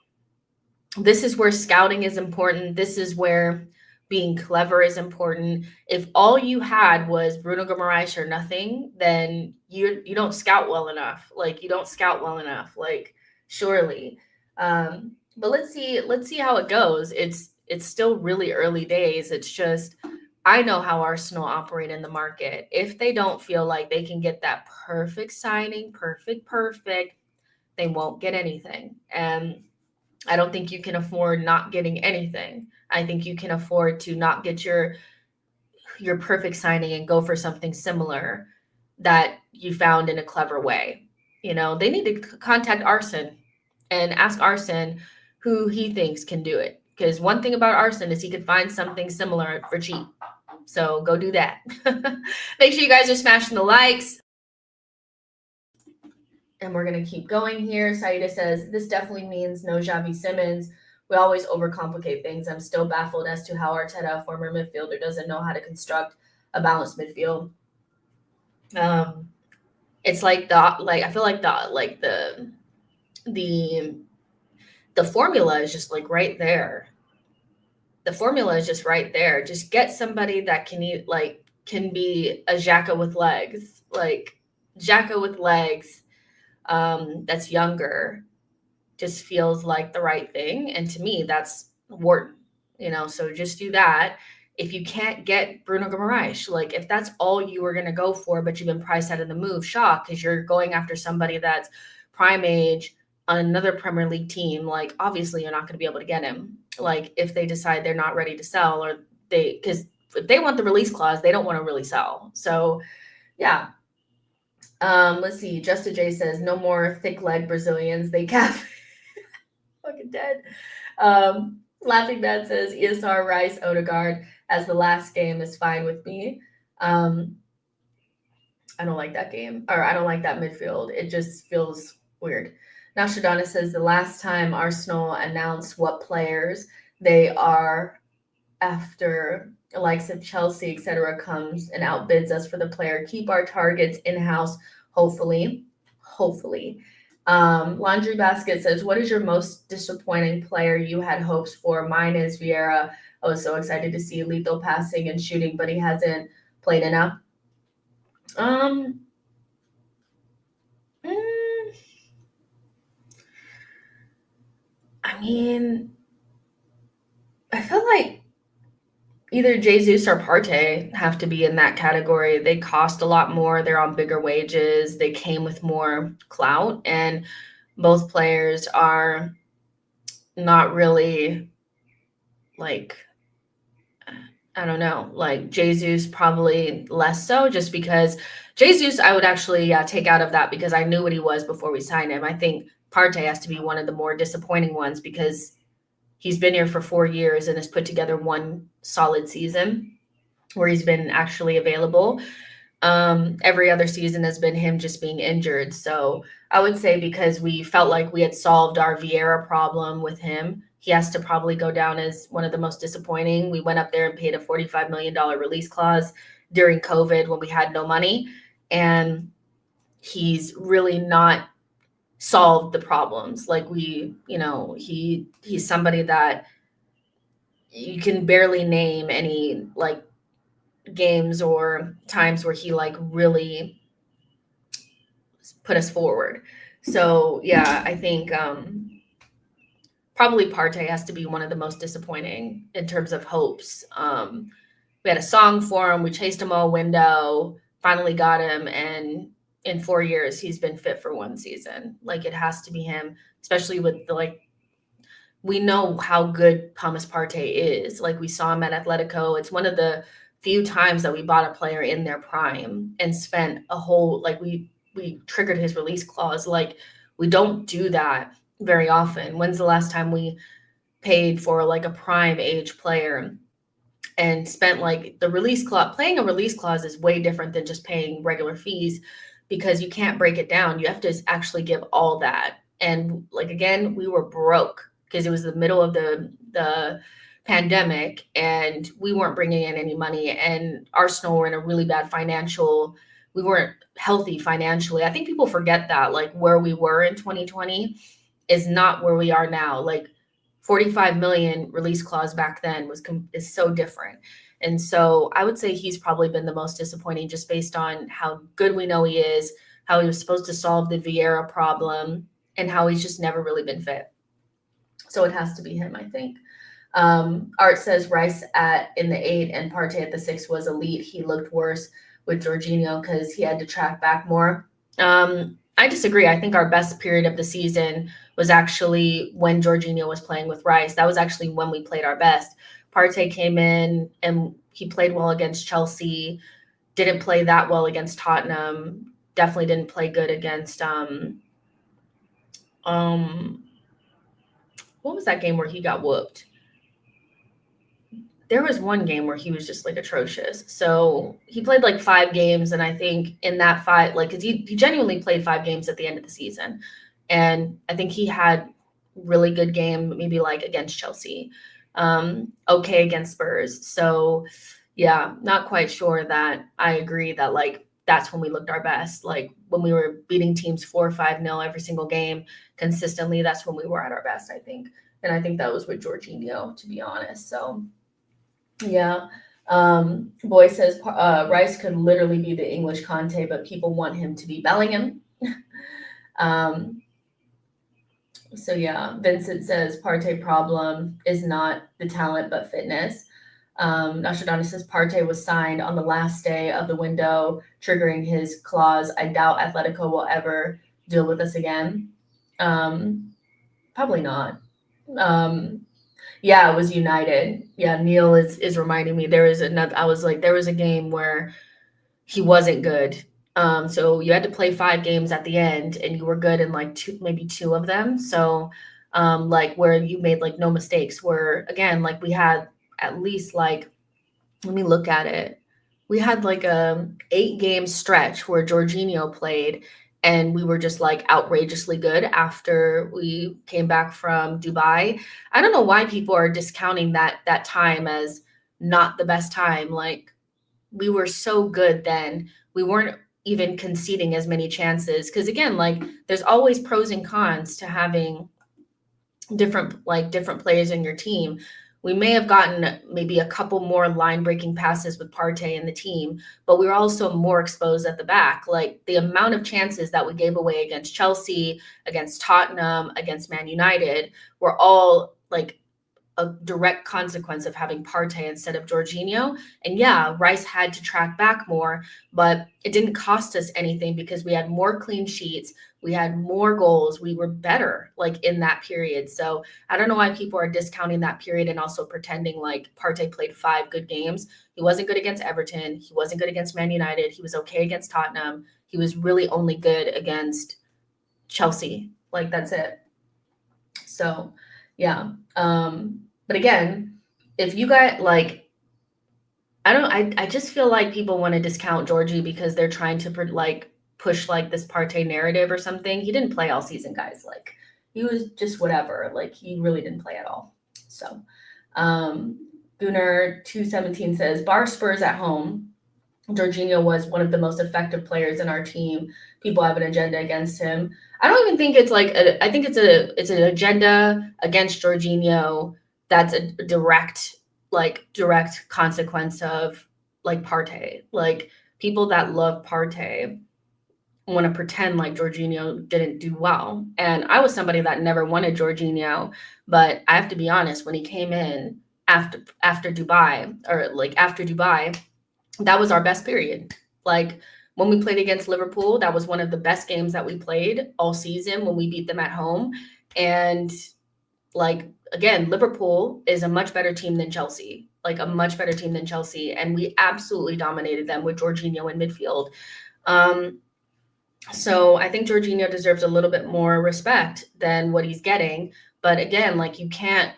this is where scouting is important. This is where being clever is important. If all you had was Bruno Guimaraes or nothing, then you don't scout well enough. Like, you don't scout well enough. Like, surely. But let's see how it goes. It's still really early days. It's just, I know how Arsenal operate in the market. If they don't feel like they can get that perfect signing, perfect, they won't get anything. And I don't think you can afford not getting anything. I think you can afford to not get your perfect signing and go for something similar that you found in a clever way. You know, they need to contact Arsene and ask Arsene who he thinks can do it. Because one thing about Arsene is he could find something similar for cheap. So go do that. Make sure you guys are smashing the likes. And we're going to keep going here. Saida says, this definitely means no Xavi Simons. We always overcomplicate things. I'm still baffled as to how Arteta, a former midfielder, doesn't know how to construct a balanced midfield. it's like I feel like the formula is just like right there. The formula is just right there. Just get somebody that can be a Xhaka with legs, like Xhaka with legs, that's younger, just feels like the right thing. And to me, that's Wharton, so just do that. If you can't get Bruno Guimaraes, like if that's all you were going to go for, but you've been priced out of the move, shock, because you're going after somebody that's prime age on another Premier League team, like obviously you're not going to be able to get him. Like if they decide they're not ready to sell, or because if they want the release clause, they don't want to really sell. So yeah. Let's see. Justa J says no more thick leg Brazilians. They cap fucking dead. Laughing Man says ESR Rice Odegaard as the last game is fine with me. I don't like that game, or I don't like that midfield. It just feels weird. Nostradamus says the last time Arsenal announced what players they are after the likes of Chelsea, etc., comes and outbids us for the player. Keep our targets in-house, hopefully. Laundry Basket says, what is your most disappointing player you had hopes for? Mine is Vieira. I was so excited to see lethal passing and shooting, but he hasn't played enough. I mean, I feel like either Jesus or Partey have to be in that category. They cost a lot more. They're on bigger wages. They came with more clout, and both players are not really like, I don't know, like Jesus probably less so, just because Jesus I would actually take out of that because I knew what he was before we signed him. I think Partey has to be one of the more disappointing ones because he's been here for 4 years and has put together one solid season where he's been actually available. Every other season has been him just being injured. So I would say because we felt like we had solved our Vieira problem with him, he has to probably go down as one of the most disappointing. We went up there and paid a $45 million release clause during COVID when we had no money. And he's really not solved the problems. Like he's somebody that you can barely name any like games or times where he like really put us forward. So yeah, I think probably Partey has to be one of the most disappointing in terms of hopes. We had a song for him, we chased him all window, finally got him, and in 4 years he's been fit for one season. Like it has to be him, especially with we know how good Thomas Partey is. Like we saw him at Atletico. It's one of the few times that we bought a player in their prime and spent a whole, like we triggered his release clause. Like we don't do that very often. When's the last time we paid for like a prime age player and spent like the release clause? Paying a release clause is way different than just paying regular fees because you can't break it down. You have to actually give all that. And like, again, we were broke because it was the middle of the pandemic and we weren't bringing in any money, and Arsenal were in a really bad we weren't healthy financially. I think people forget that like where we were in 2020 is not where we are now. Like 45 million release clause back then is so different. And so I would say he's probably been the most disappointing just based on how good we know he is, how he was supposed to solve the Vieira problem, and how he's just never really been fit. So it has to be him, I think. Art says Rice in the 8 and Partey at the 6 was elite. He looked worse with Jorginho because he had to track back more. I disagree. I think our best period of the season was actually when Jorginho was playing with Rice. That was actually when we played our best. Partey came in and he played well against Chelsea, didn't play that well against Tottenham, definitely didn't play good against what was that game where he got whooped? There was one game where he was just like atrocious. So he played like 5 games. And I think in that 5, like, cause he genuinely played 5 games at the end of the season. And I think he had really good game, maybe like against Chelsea, okay against Spurs. So yeah, not quite sure that I agree that like that's when we looked our best. Like when we were beating teams 4-5-0 every single game consistently, that's when we were at our best, I think. And I think that was with Jorginho, to be honest. So, yeah. Boy says Rice could literally be the English Conte, but people want him to be Bellingham. So yeah, Vincent says Partey problem is not the talent but fitness. Nostradamus says Partey was signed on the last day of the window, triggering his clause. I doubt Atletico will ever deal with us again. Probably not. Yeah, it was United. Yeah, Neil is reminding me there was another. I was like, there was a game where he wasn't good. So you had to play 5 games at the end, and you were good in like maybe two of them. So, like where you made like no mistakes. Where again, like we had at least like, let me look at it. We had like a 8-game stretch where Jorginho played, and we were just like outrageously good after we came back from Dubai. I don't know why people are discounting that time as not the best time. Like we were so good then. We weren't even conceding as many chances. Because again, like there's always pros and cons to having different players in your team. We may have gotten maybe a couple more line breaking passes with Partey in the team, but we were also more exposed at the back. Like the amount of chances that we gave away against Chelsea, against Tottenham, against Man United were all like a direct consequence of having Partey instead of Jorginho. And yeah, Rice had to track back more, but it didn't cost us anything because we had more clean sheets. We had more goals. We were better like in that period. So I don't know why people are discounting that period and also pretending like Partey played 5 good games. He wasn't good against Everton. He wasn't good against Man United. He was okay against Tottenham. He was really only good against Chelsea. Like that's it. So yeah. But again, if you got like, I just feel like people want to discount Georgie because they're trying to like push like this Partey narrative or something. He didn't play all season, guys. Like he was just whatever. Like he really didn't play at all. So, Gunnar 217 says Bar Spurs at home. Jorginho was one of the most effective players in our team. People have an agenda against him. I don't even think it's like I think it's an agenda against Jorginho that's a direct consequence of like Partey. Like people that love Partey want to pretend like Jorginho didn't do well. And I was somebody that never wanted Jorginho, but I have to be honest, when he came in after Dubai, that was our best period. Like when we played against Liverpool, that was one of the best games that we played all season when we beat them at home. And like, again, Liverpool is a much better team than Chelsea, and we absolutely dominated them with Jorginho in midfield. So I think Jorginho deserves a little bit more respect than what he's getting. But again, like you can't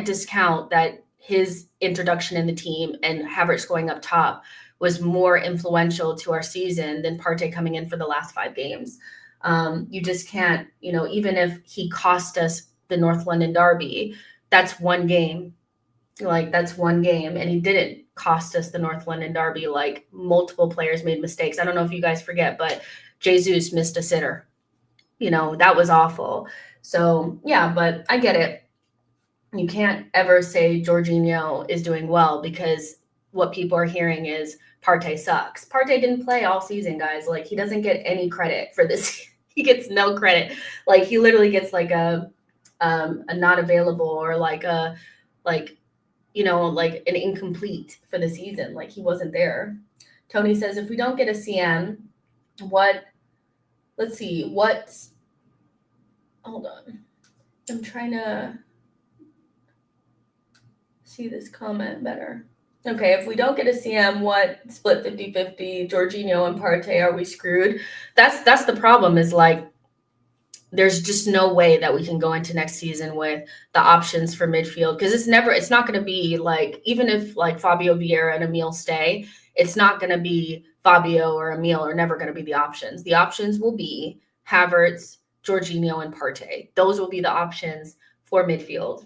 discount that his introduction in the team and Havertz going up top was more influential to our season than Partey coming in for the last 5 games. You just can't, even if he cost us the North London derby, that's one game. Like that's one game, and he didn't cost us the North London derby. Like multiple players made mistakes. I don't know if you guys forget, but Jesus missed a sitter. That was awful. So yeah, but I get it. You can't ever say Jorginho is doing well because what people are hearing is Partey sucks. Partey didn't play all season, guys. Like he doesn't get any credit for this. He gets no credit. Like he literally gets like a not available or like an incomplete for the season. Like he wasn't there. Tony says, if we don't get a CM, hold on. I'm trying to see this comment better. Okay, if we don't get a CM, what split 50-50, Jorginho and Partey, are we screwed? That's the problem is like, there's just no way that we can go into next season with the options for midfield because it's not going to be like, even if like Fabio Vieira and Emil stay, it's not going to be Fabio or Emil are never going to be the options. The options will be Havertz, Jorginho, and Partey. Those will be the options for midfield.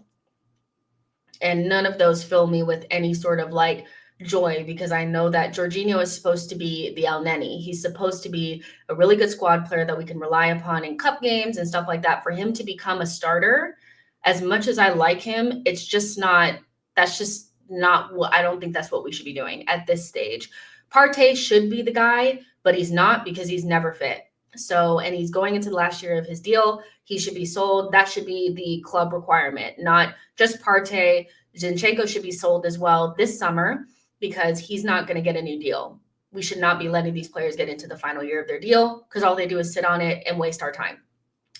And none of those fill me with any sort of like joy because I know that Jorginho is supposed to be the El Neni. He's supposed to be a really good squad player that we can rely upon in cup games and stuff like that. For him to become a starter, as much as I like him, it's just not, that's just not what, I don't think that's what we should be doing at this stage. Partey should be the guy, but he's not because he's never fit. So, and he's going into the last year of his deal. He should be sold. That should be the club requirement, not just Partey. Zinchenko should be sold as well this summer because he's not going to get a new deal. We should not be letting these players get into the final year of their deal because all they do is sit on it and waste our time.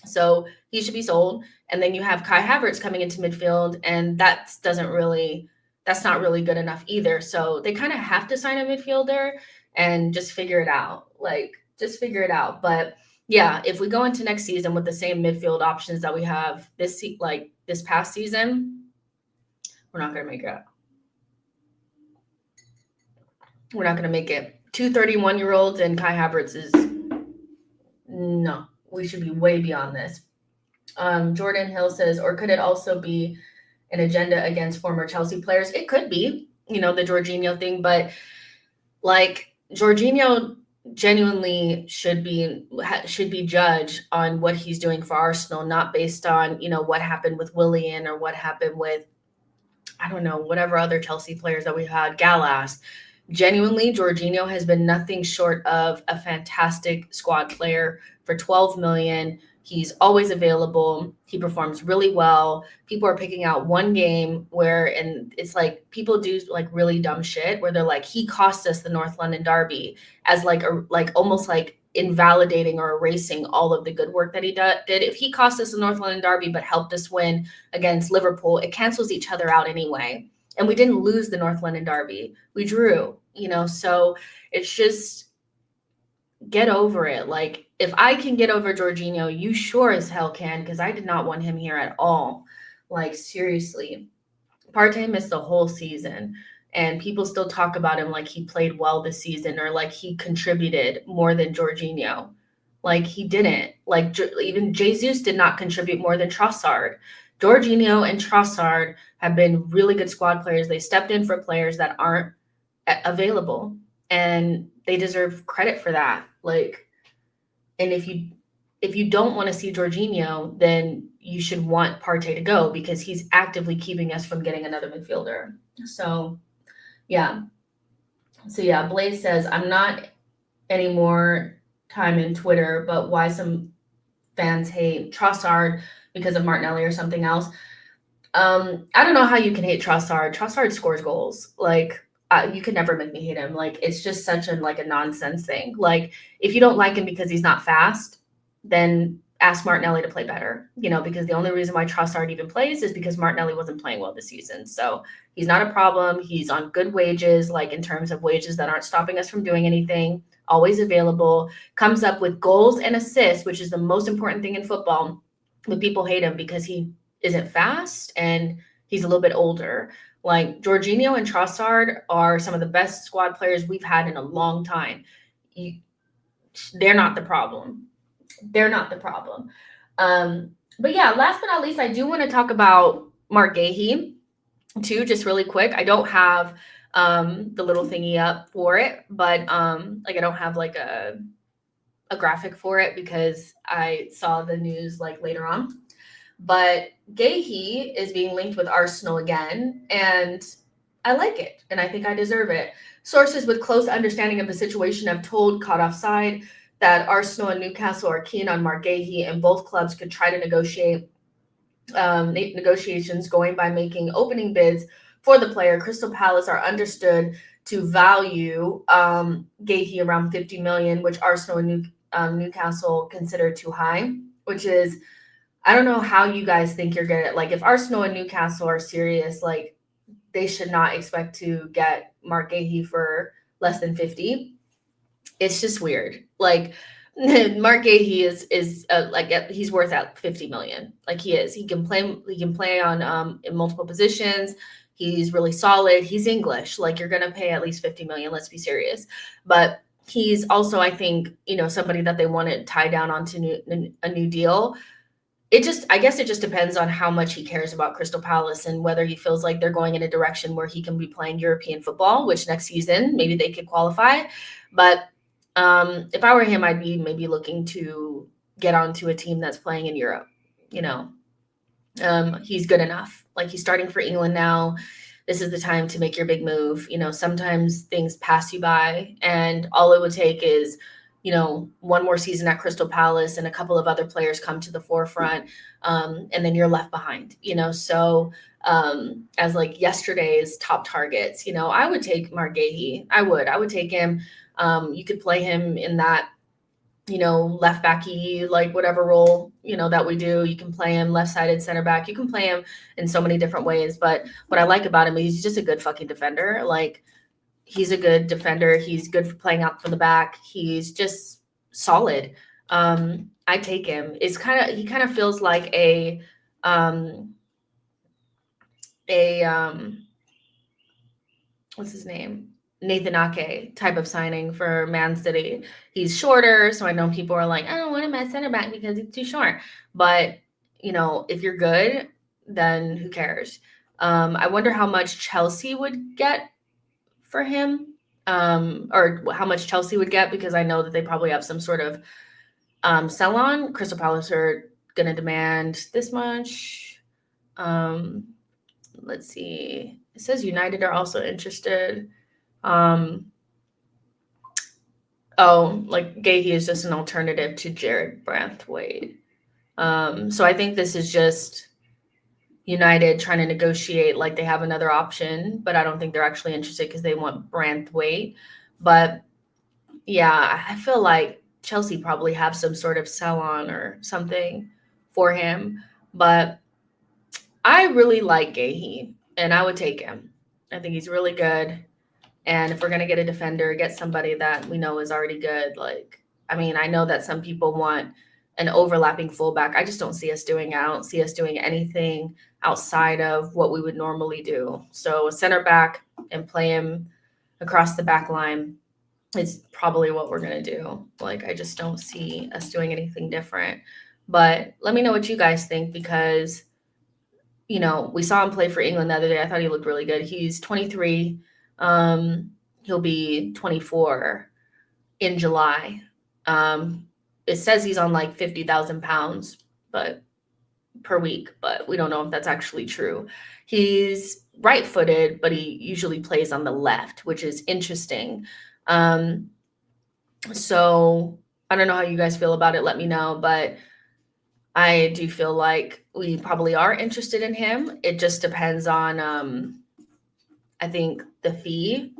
So he should be sold. And then you have Kai Havertz coming into midfield, and that's not really good enough either. So they kind of have to sign a midfielder and just figure it out. But yeah, if we go into next season with the same midfield options that we have this past season, we're not going to make it. We're not going to make it. 2 31-year-olds and Kai Havertz is no. We should be way beyond this. Jordan Hill says, or could it also be an agenda against former Chelsea players? It could be, the Jorginho thing, but like Jorginho genuinely should be judged on what he's doing for Arsenal, not based on, what happened with Willian or what happened with, I don't know, whatever other Chelsea players that we had, Gallas. Genuinely, Jorginho has been nothing short of a fantastic squad player for 12 million. He's always available. He performs really well. People are picking out one game and it's like people do like really dumb shit where they're like, he cost us the North London Derby as almost like invalidating or erasing all of the good work that he did. If he cost us the North London Derby but helped us win against Liverpool, it cancels each other out anyway. And we didn't lose the North London Derby. We drew, so it's just get over it. Like, if I can get over Jorginho, you sure as hell can, because I did not want him here at all. Like, seriously. Partey missed the whole season, and people still talk about him like he played well this season or like he contributed more than Jorginho. Like, he didn't. Like, even Jesus did not contribute more than Trossard. Jorginho and Trossard have been really good squad players. They stepped in for players that aren't available, and they deserve credit for that. Like, and if you don't want to see Jorginho, then you should want Partey to go because he's actively keeping us from getting another midfielder. So, yeah. Blaze says, I'm not any more time in Twitter, but why some fans hate Trossard because of Martinelli or something else. I don't know how you can hate Trossard. Trossard scores goals. Like, you could never make me hate him. Like, it's just such a nonsense thing. Like, if you don't like him because he's not fast, then ask Martinelli to play better, because the only reason why Trossard even plays is because Martinelli wasn't playing well this season. So he's not a problem. He's on good wages, like in terms of wages that aren't stopping us from doing anything, always available, comes up with goals and assists, which is the most important thing in football. But people hate him because he isn't fast and he's a little bit older. Like, Jorginho and Trossard are some of the best squad players we've had in a long time. They're not the problem. But yeah, last but not least, I do want to talk about Marc Guehi too, just really quick. I don't have the little thingy up for it, but I don't have like a graphic for it because I saw the news like later on. But Guehi is being linked with Arsenal again, and I like it, and I think I deserve it. Sources with close understanding of the situation have told Caught Offside that Arsenal and Newcastle are keen on Marc Guehi, and both clubs could try to negotiate negotiations going by making opening bids for the player. Crystal Palace are understood to value Guehi around 50 million, which Arsenal and Newcastle consider too high, which is, I don't know how you guys think you're gonna, like, if Arsenal and Newcastle are serious, like, they should not expect to get Marc Guehi for less than 50. It's just weird. Like, Marc Guehi is he's worth at 50 million. Like, he is. He can play on in multiple positions. He's really solid. He's English. Like, you're gonna pay at least 50 million. Let's be serious. But he's also, I think, somebody that they want to tie down onto a new deal. I guess it just depends on how much he cares about Crystal Palace and whether he feels like they're going in a direction where he can be playing European football, which next season maybe they could qualify. But if I were him, I'd be maybe looking to get onto a team that's playing in Europe. He's good enough. Like, he's starting for England now. This is the time to make your big move. Sometimes things pass you by, and all it would take is, one more season at Crystal Palace and a couple of other players come to the forefront, and then you're left behind. So as like yesterday's top targets, I would take Marc Guehi. I would take him. You could play him in that, left backy, like whatever role, that we do. You can play him left-sided center back. You can play him in so many different ways. But what I like about him is he's just a good fucking defender. Like, he's a good defender. He's good for playing out from the back. He's just solid. I take him. He kind of feels like a what's his name? Nathan Ake type of signing for Man City. He's shorter, so I know people are like, I don't want him at center back because he's too short. But, if you're good, then who cares? I wonder how much Chelsea would get for him, or how much Chelsea would get, because I know that they probably have some sort of sell on. Crystal Palace are going to demand this much. Let's see. It says United are also interested. Like Guehi is just an alternative to Jared Branthwaite. So I think this is just United trying to negotiate, like they have another option, but I don't think they're actually interested because they want Branthwaite. But yeah, I feel like Chelsea probably have some sort of sell on or something for him. But I really like Guehi, and I would take him. I think he's really good. And if we're going to get a defender, get somebody that we know is already good. Like, I mean, I know that some people want an overlapping fullback. I just don't see us doing it. I don't see us doing anything outside of what we would normally do. So a center back and play him across the back line is probably what we're going to do. Like, I just don't see us doing anything different. But let me know what you guys think, because, we saw him play for England the other day. I thought he looked really good. He's 23. He'll be 24 in July. It says he's on like 50,000 pounds, but per week, but we don't know if that's actually true. He's right-footed, but he usually plays on the left, which is interesting. So I don't know how you guys feel about it. Let me know, but I do feel like we probably are interested in him. It just depends on, I think, the fee,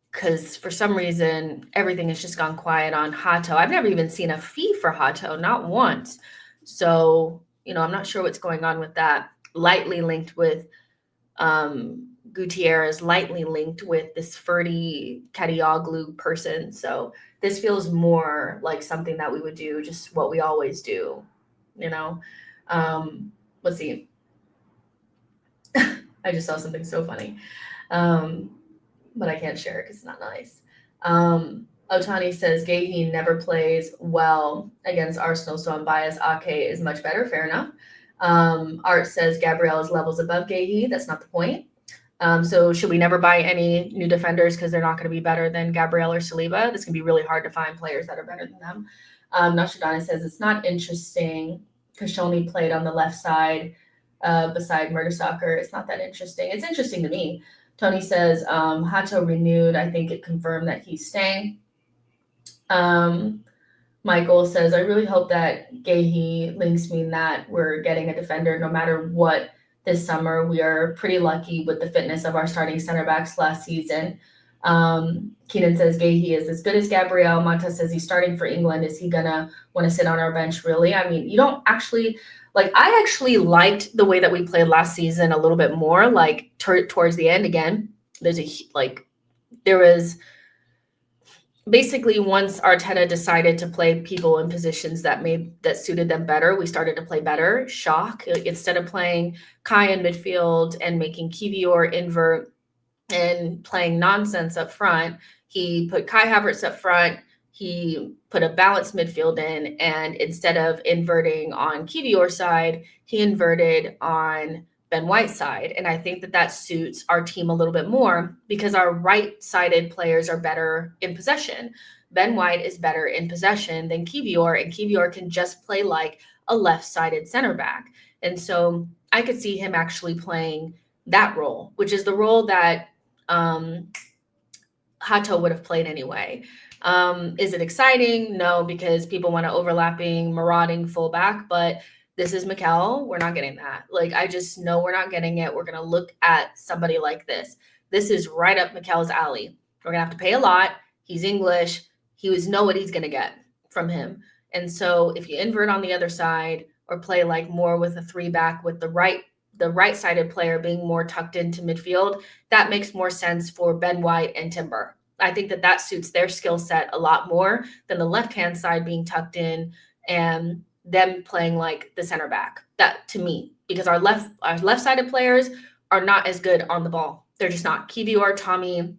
because for some reason everything has just gone quiet on Hato. I've never even seen a fee for Hato, not once. So, I'm not sure what's going on with that. Lightly linked with Gutierrez, lightly linked with this Ferdy Kadioglu person. So this feels more like something that we would do, just what we always do, Let's see. I just saw something so funny. But I can't share it because it's not nice. Otani says Guehi never plays well against Arsenal, so I'm biased. Ake is much better. Fair enough. Art says Gabriel is levels above Guehi. That's not the point. So should we never buy any new defenders because they're not going to be better than Gabriel or Saliba? This can be really hard to find players that are better than them. Nostradamus says it's not interesting because Shoni played on the left side beside Murder Soccer. It's not that interesting. It's interesting to me. Tony says Hato renewed. I think it confirmed that he's staying. Michael says, I really hope that Guehi links mean that we're getting a defender no matter what this summer. We are pretty lucky with the fitness of our starting center backs last season. Keenan says Guehi is as good as Gabriel. Monta says he's starting for England. Is he going to want to sit on our bench, really? I mean, you don't actually – like, I actually liked the way that we played last season a little bit more, like towards the end. Again, there was basically, once Arteta decided to play people in positions that suited them better, we started to play better. Shock. Instead of playing Kai in midfield and making Kivior invert and playing nonsense up front, he put Kai Havertz up front. he put a balanced midfield in, and instead of inverting on Kiwior's side, he inverted on Ben White's side. And I think that that suits our team a little bit more because our right-sided players are better in possession. Ben White is better in possession than Kiwior, and Kiwior can just play like a left-sided center back. And so I could see him actually playing that role, which is the role that Hato would have played anyway. Is it exciting? No, because people want an overlapping, marauding fullback, but this is Mikel. We're not getting that. Like, I just know we're not getting it. We're going to look at somebody like this. This is right up Mikel's alley. We're going to have to pay a lot. He's English. He was know what he's going to get from him. And so if you invert on the other side or play like more with a 3-back with the right-sided player being more tucked into midfield, that makes more sense for Ben White and Timber. I think that that suits their skill set a lot more than the left-hand side being tucked in and them playing like the center back. That to me, because our left-sided players are not as good on the ball. They're just not. Kiwior, Tommy,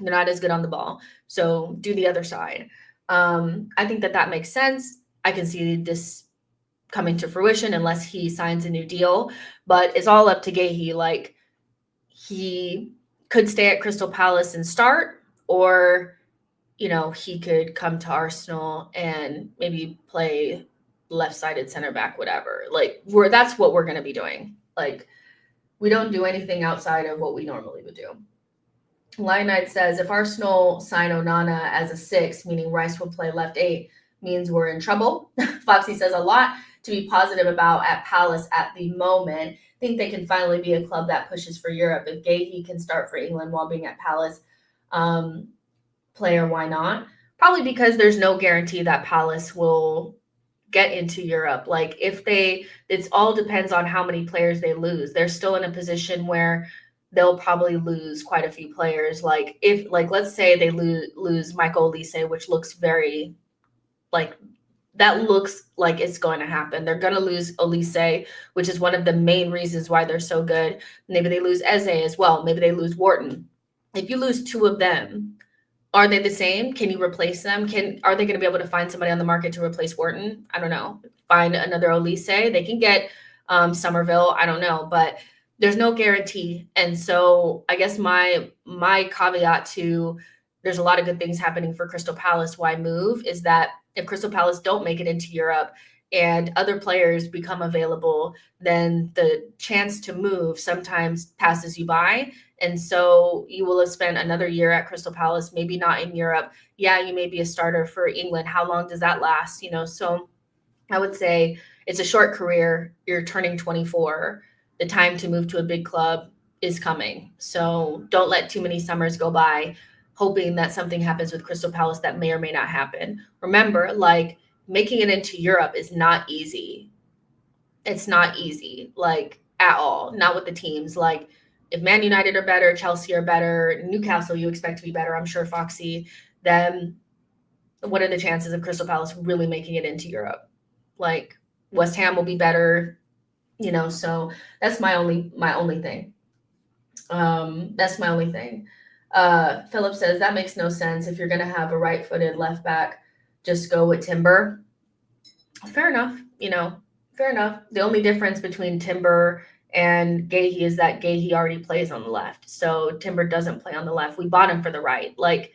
they're not as good on the ball. So do the other side. I think that that makes sense. I can see this coming to fruition unless he signs a new deal, but it's all up to Guehi. Like, he could stay at Crystal Palace and start, or, you know, he could come to Arsenal and maybe play left-sided center back, whatever. Like, that's what we're going to be doing. Like, we don't do anything outside of what we normally would do. Lion Knight says, if Arsenal sign Onana as a 6, meaning Rice will play left 8, means we're in trouble. Foxy says, a lot to be positive about at Palace at the moment. Think they can finally be a club that pushes for Europe. If Guehi can start for England while being at Palace, player, why not? Probably because there's no guarantee that Palace will get into Europe. Like, it all depends on how many players they lose. They're still in a position where they'll probably lose quite a few players. Like, let's say they lose Michael Olise, which looks very, like, that looks like it's going to happen. They're going to lose Olise, which is one of the main reasons why they're so good. Maybe they lose Eze as well. Maybe they lose Wharton. If you lose 2 of them, are they the same? Can you replace them? Are they going to be able to find somebody on the market to replace Wharton? I don't know. Find another Olise. They can get Somerville. I don't know, but there's no guarantee. And so I guess my caveat to there's a lot of good things happening for Crystal Palace, why move, is that if Crystal Palace don't make it into Europe and other players become available, then the chance to move sometimes passes you by. And so you will have spent another year at Crystal Palace, maybe not in Europe. Yeah, you may be a starter for England. How long does that last? You know, so I would say it's a short career. You're turning 24. The time to move to a big club is coming. So don't let too many summers go by hoping that something happens with Crystal Palace that may or may not happen. Remember, like, making it into Europe is not easy. It's not easy, like, at all. Not with the teams. Like, if Man United are better, Chelsea are better, Newcastle you expect to be better, I'm sure, Foxy, then what are the chances of Crystal Palace really making it into Europe? Like, West Ham will be better, you know, so that's my only thing. That's my only thing. Philip says, that makes no sense. If you're going to have a right-footed left back, just go with Timber. Fair enough, you know, fair enough. The only difference between Timber and Guehi is that Guehi already plays on the left. So Timber doesn't play on the left. We bought him for the right. Like,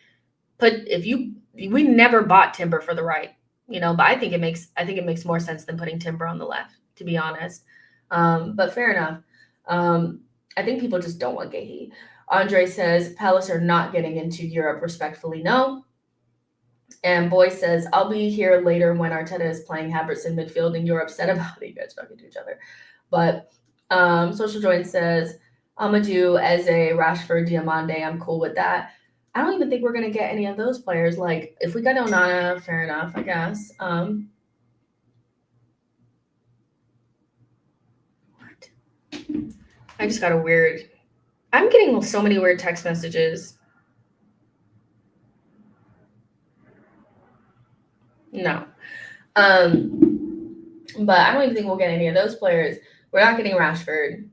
we never bought Timber for the right, you know, but I think it makes more sense than putting Timber on the left, to be honest. But fair enough. I think people just don't want Guehi. Andre says, Palace are not getting into Europe, respectfully, no. And Boy says, I'll be here later when Arteta is playing Havertz in midfield and you're upset about it. You guys talking to each other. But Social Join says, Amadou, Eze, Rashford, Diamande, I'm cool with that. I don't even think we're going to get any of those players. Like, if we got Onana, fair enough, I guess. What? I just got I'm getting so many weird text messages. No. But I don't even think we'll get any of those players. We're not getting Rashford.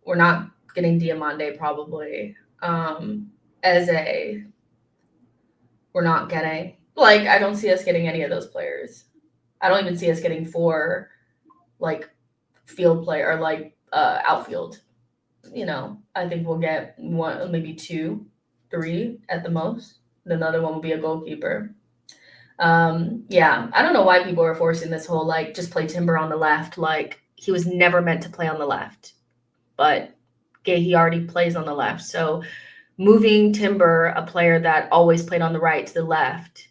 We're not getting Diamande, probably. Eze, we're not getting. Like, I don't see us getting any of those players. I don't even see us getting 4, like, field player or, like, outfield. You know, I think we'll get 1, maybe 2, 3 at the most. Another one will be a goalkeeper. Yeah, I don't know why people are forcing this whole, like, just play Timber on the left. Like, he was never meant to play on the left. But Guehi already plays on the left. So moving Timber, a player that always played on the right, to the left,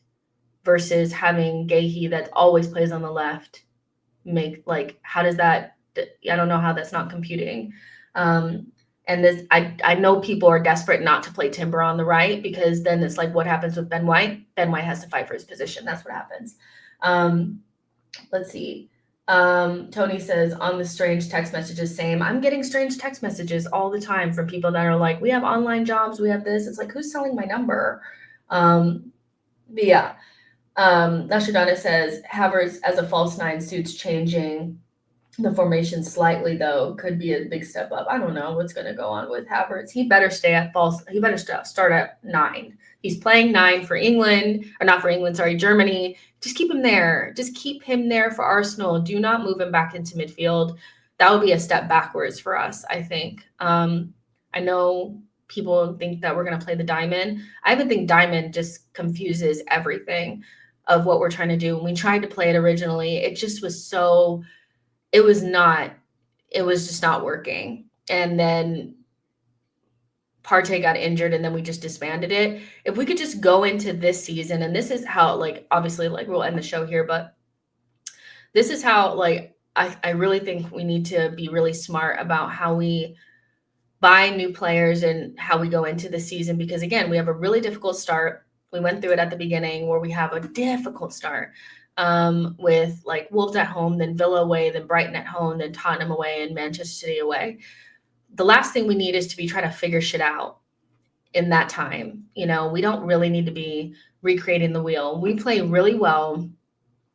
versus having Guehi that always plays on the left, how does that? I don't know how that's not computing. And this, I know people are desperate not to play Timber on the right, because then it's like, what happens with Ben White? Ben White has to fight for his position. That's what happens. Let's see. Tony says, on the strange text messages, same. I'm getting strange text messages all the time from people that are like, we have online jobs, we have this. It's like, who's selling my number? But yeah. Nostradamus says, Havertz as a false 9 suits changing the formation slightly, though, could be a big step up. I don't know what's going to go on with Havertz. He better stay at false. He better start at 9. He's playing 9 for England, or not for England, sorry, Germany. Just keep him there. Just keep him there for Arsenal. Do not move him back into midfield. That would be a step backwards for us, I think. I know people think that we're going to play the diamond. I even think diamond just confuses everything of what we're trying to do. When we tried to play it originally, it just was so, it was just not working. And then Partey got injured, and then we just disbanded it. If we could just go into this season, and this is how, like, obviously, like, we'll end the show here, but this is how, like, I really think we need to be really smart about how we buy new players and how we go into the season, because again, we have a really difficult start. We went through it at the beginning where we have a difficult start with like Wolves at home, then Villa away, then Brighton at home, then Tottenham away, and Manchester City away. The last thing we need is to be trying to figure shit out in that time. You know, we don't really need to be recreating the wheel. We play really well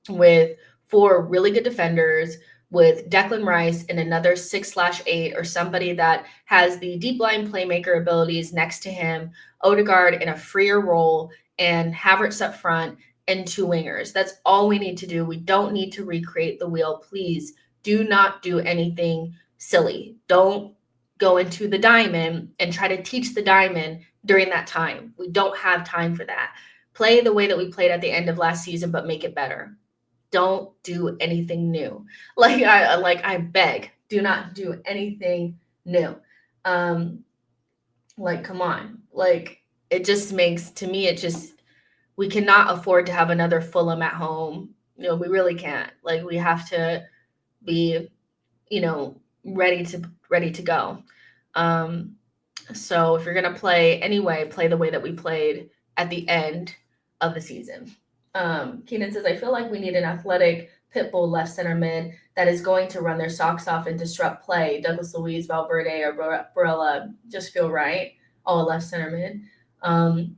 with 4 really good defenders, with Declan Rice and another 6/8, or somebody that has the deep line playmaker abilities next to him, Odegaard in a freer role, and Havertz up front, and 2 wingers. That's all we need to do. We don't need to recreate the wheel. Please do not do anything silly. Don't go into the diamond and try to teach the diamond during that time. We don't have time for that. Play the way that we played at the end of last season, but make it better. Don't do anything new. I beg, do not do anything new. Come on. Like, it just makes, to me, we cannot afford to have another Fulham at home. You know, we really can't. Like, we have to be, you know, ready to go. So if you're going to play anyway, play the way that we played at the end of the season. Keenan says, I feel like we need an athletic pit bull left center mid that is going to run their socks off and disrupt play. Douglas Luiz, Valverde, or Barella just feel right. All left center mid. I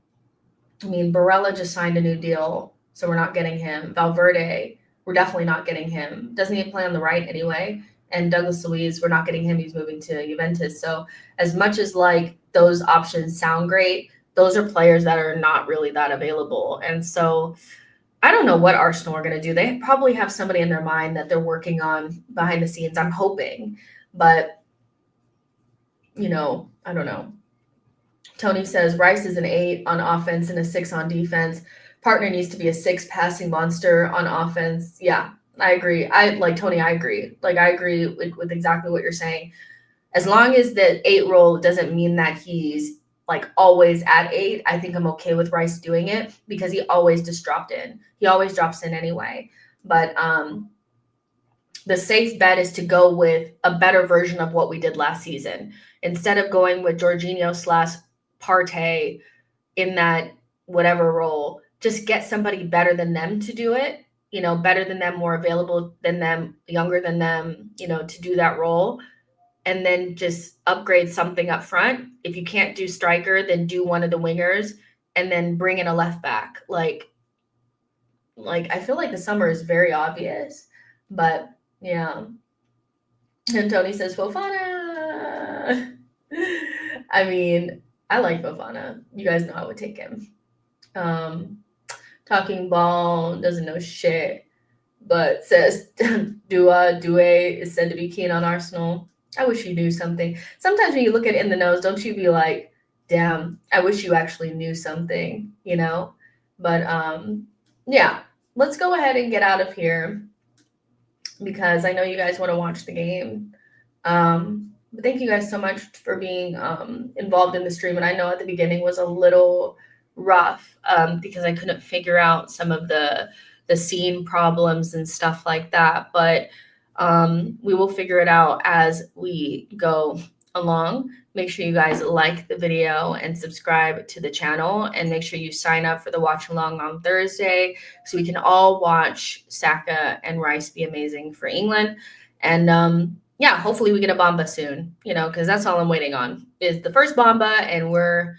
mean, Barella just signed a new deal, so we're not getting him. Valverde, we're definitely not getting him. Doesn't he play on the right anyway? And Douglas Luiz, we're not getting him. He's moving to Juventus. So as much as like those options sound great, those are players that are not really that available. And so I don't know what Arsenal are going to do. They probably have somebody in their mind that they're working on behind the scenes. I'm hoping, but you know, I don't know. Tony says Rice is an 8 on offense and a 6 on defense. Partner needs to be a 6 passing monster on offense. Yeah, I agree. Tony, I agree. Like, I agree with exactly what you're saying. As long as the 8 role doesn't mean that he's like always at 8, I think I'm okay with Rice doing it, because he always just dropped in. He always drops in anyway. But the safe bet is to go with a better version of what we did last season. Instead of going with Jorginho/Partey in that whatever role, just get somebody better than them to do it, you know, better than them, more available than them, younger than them, you know, to do that role. And then just upgrade something up front. If you can't do striker, then do one of the wingers, and then bring in a left back. Like I feel like the summer is very obvious, but yeah. And Tony says Fofana. I mean, I like Fofana. You guys know I would take him. talking ball, doesn't know shit, but says Due is said to be keen on Arsenal. I wish you knew something. Sometimes when you look at it in the nose, don't you be like, damn, I wish you actually knew something, you know? But yeah, let's go ahead and get out of here because I know you guys want to watch the game. But thank you guys so much for being involved in the stream. And I know at the beginning was a little rough because I couldn't figure out some of the scene problems and stuff like that. But we will figure it out as we go along. Make sure you guys like the video and subscribe to the channel, and make sure you sign up for the watch along on Thursday so we can all watch Saka and Rice be amazing for England. And yeah, hopefully we get a Bamba soon, you know, because that's all I'm waiting on is the first Bamba, and we're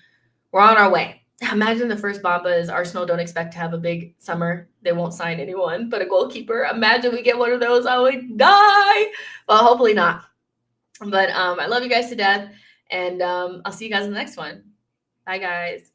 on our way. Imagine the first Bamba is Arsenal don't expect to have a big summer. They won't sign anyone but a goalkeeper. Imagine we get one of those. I would die. Well, hopefully not. But I love you guys to death, and I'll see you guys in the next one. Bye, guys.